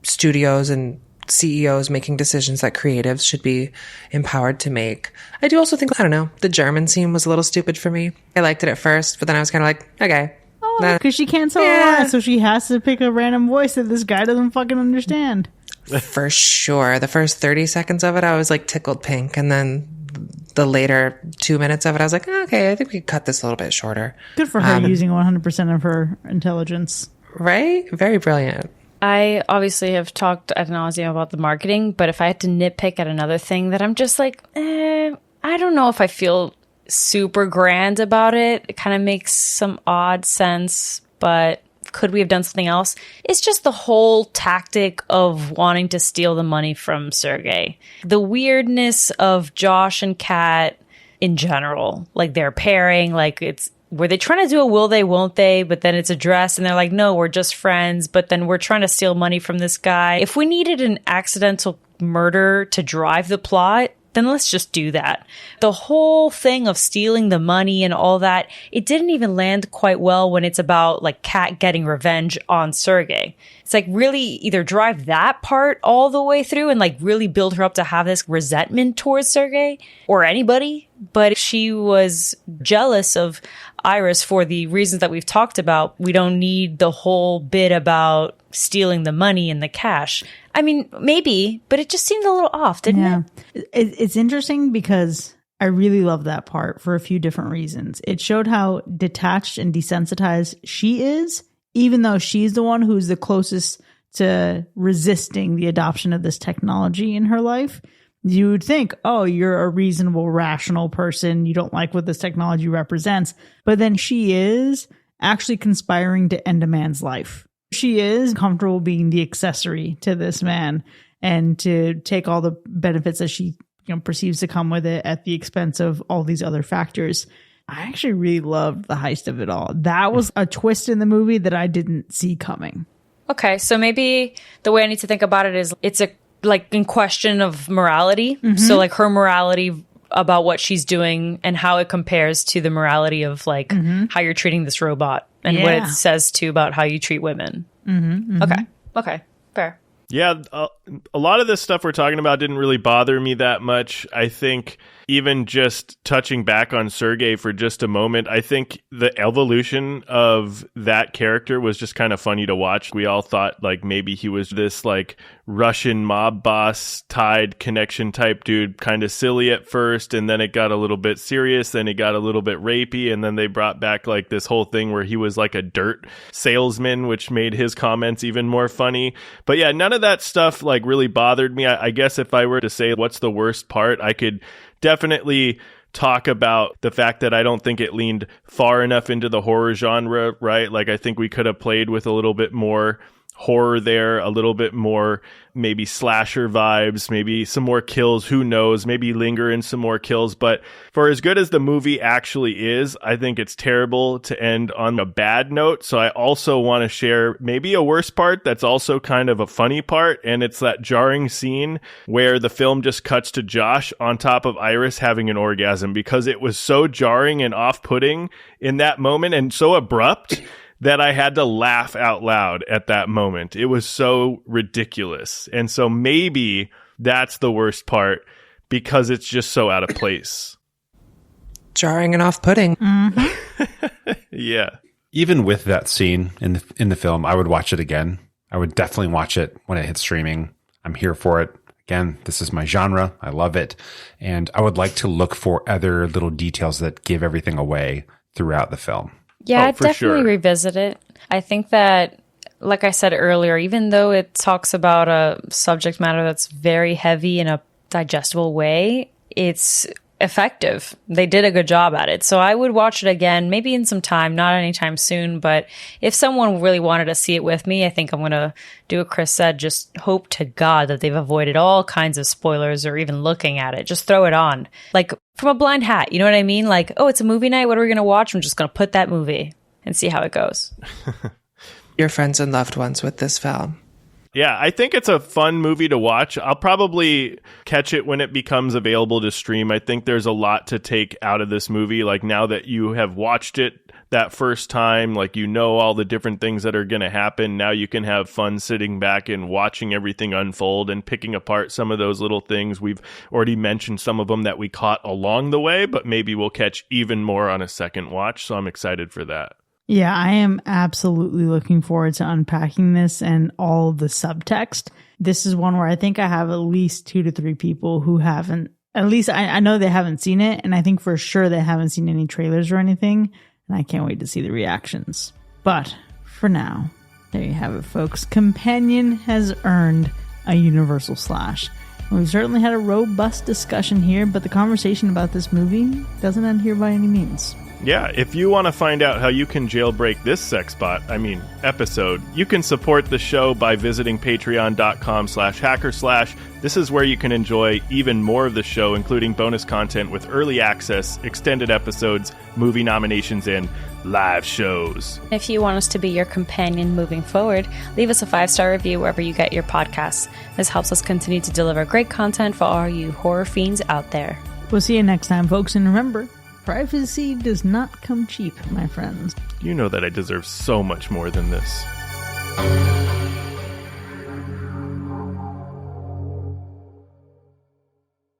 [SPEAKER 1] studios and CEOs making decisions that creatives should be empowered to make. I do also think, I don't know, the German scene was a little stupid for me. I liked it at first, but then I was kind of like, okay.
[SPEAKER 2] Oh, because she can't tell a lot, so she has to pick a random voice that this guy doesn't fucking understand.
[SPEAKER 1] For sure. The first 30 seconds of it, I was like tickled pink. And then the later 2 minutes of it, I was like, okay, I think we could cut this a little bit shorter.
[SPEAKER 2] Good for her using 100% of her intelligence.
[SPEAKER 1] Right? Very brilliant.
[SPEAKER 5] I obviously have talked ad nauseum about the marketing, but if I had to nitpick at another thing that I'm just like, I don't know if I feel super grand about it. It kind of makes some odd sense, but could we have done something else? It's just the whole tactic of wanting to steal the money from Sergey. The weirdness of Josh and Kat in general, like their pairing, like were they trying to do a will they, won't they? But then it's addressed and they're like, no, we're just friends. But then we're trying to steal money from this guy. If we needed an accidental murder to drive the plot, then let's just do that. The whole thing of stealing the money and all that, it didn't even land quite well when it's about like Kat getting revenge on Sergey. It's like really either drive that part all the way through and like really build her up to have this resentment towards Sergey or anybody. But she was jealous of Iris for the reasons that we've talked about. We don't need the whole bit about stealing the money and the cash. I mean, maybe, but it just seemed a little off, didn't it?
[SPEAKER 2] It's interesting because I really love that part for a few different reasons. It showed how detached and desensitized she is, even though she's the one who's the closest to resisting the adoption of this technology in her life. You would think, oh, you're a reasonable, rational person. You don't like what this technology represents. But then she is actually conspiring to end a man's life. She is comfortable being the accessory to this man and to take all the benefits that she perceives to come with it at the expense of all these other factors. I actually really loved the heist of it all. That was a twist in the movie that I didn't see coming.
[SPEAKER 5] Okay, so maybe the way I need to think about it is it's a like in question of morality. Mm-hmm. So like her morality about what she's doing and how it compares to the morality of like how you're treating this robot and what
[SPEAKER 2] Yeah.
[SPEAKER 5] it says too about how you treat women. Okay, fair.
[SPEAKER 3] Yeah, a lot of this stuff we're talking about didn't really bother me that much. I think even just touching back on Sergei for just a moment, I think the evolution of that character was just kind of funny to watch. We all thought like maybe he was this like Russian mob boss tied connection type dude, kind of silly at first, and then it got a little bit serious, then it got a little bit rapey, and then they brought back like this whole thing where he was like a dirt salesman, which made his comments even more funny. But yeah, none of that stuff like really bothered me. I guess if I were to say what's the worst part, I could definitely talk about the fact that I don't think it leaned far enough into the horror genre, right? Like I think we could have played with a little bit more horror there, a little bit more maybe slasher vibes, maybe some more kills, who knows, maybe linger in some more kills. But for as good as the movie actually is, I think it's terrible to end on a bad note. So I also want to share maybe a worse part that's also kind of a funny part, and it's that jarring scene where the film just cuts to Josh on top of Iris having an orgasm, because it was so jarring and off-putting in that moment and so abrupt that I had to laugh out loud at that moment. It was so ridiculous. And so maybe that's the worst part, because it's just so out of place.
[SPEAKER 1] Jarring and off-putting.
[SPEAKER 3] Yeah.
[SPEAKER 4] Even with that scene in the film, I would watch it again. I would definitely watch it when it hits streaming. I'm here for it. Again, this is my genre. I love it. And I would like to look for other little details that give everything away throughout the film.
[SPEAKER 5] Yeah,
[SPEAKER 3] Oh,
[SPEAKER 5] I'd
[SPEAKER 3] for
[SPEAKER 5] definitely
[SPEAKER 3] sure.
[SPEAKER 5] revisit it. I think that, like I said earlier, even though it talks about a subject matter that's very heavy in a digestible way, it's effective. They did a good job at it. So I would watch it again, maybe in some time, not anytime soon. But if someone really wanted to see it with me, I think I'm going to do what Chris said. Just hope to God that they've avoided all kinds of spoilers or even looking at it. Just throw it on. Like from a blind hat. You know what I mean? Like, oh, it's a movie night. What are we going to watch? I'm just going to put that movie and see how it goes.
[SPEAKER 1] Your friends and loved ones with this film.
[SPEAKER 3] Yeah, I think it's a fun movie to watch. I'll probably catch it when it becomes available to stream. I think there's a lot to take out of this movie. Like now that you have watched it that first time, like you know all the different things that are going to happen. Now you can have fun sitting back and watching everything unfold and picking apart some of those little things. We've already mentioned some of them that we caught along the way, but maybe we'll catch even more on a second watch. So I'm excited for that.
[SPEAKER 2] Yeah, I am absolutely looking forward to unpacking this and all the subtext. This is one where I think I have at least 2 to 3 people who haven't, at least I know they haven't seen it, and I think for sure they haven't seen any trailers or anything, and I can't wait to see the reactions. But for now, there you have it, folks. Companion has earned a universal slash. And we've certainly had a robust discussion here, but the conversation about this movie doesn't end here by any means.
[SPEAKER 3] Yeah, if you want to find out how you can jailbreak this episode, you can support the show by visiting patreon.com/hackerslash. This is where you can enjoy even more of the show, including bonus content with early access, extended episodes, movie nominations, and live shows.
[SPEAKER 5] If you want us to be your companion moving forward, leave us a 5-star review wherever you get your podcasts. This helps us continue to deliver great content for all you horror fiends out there.
[SPEAKER 2] We'll see you next time, folks, and remember, privacy does not come cheap, my friends.
[SPEAKER 3] You know that I deserve so much more than this.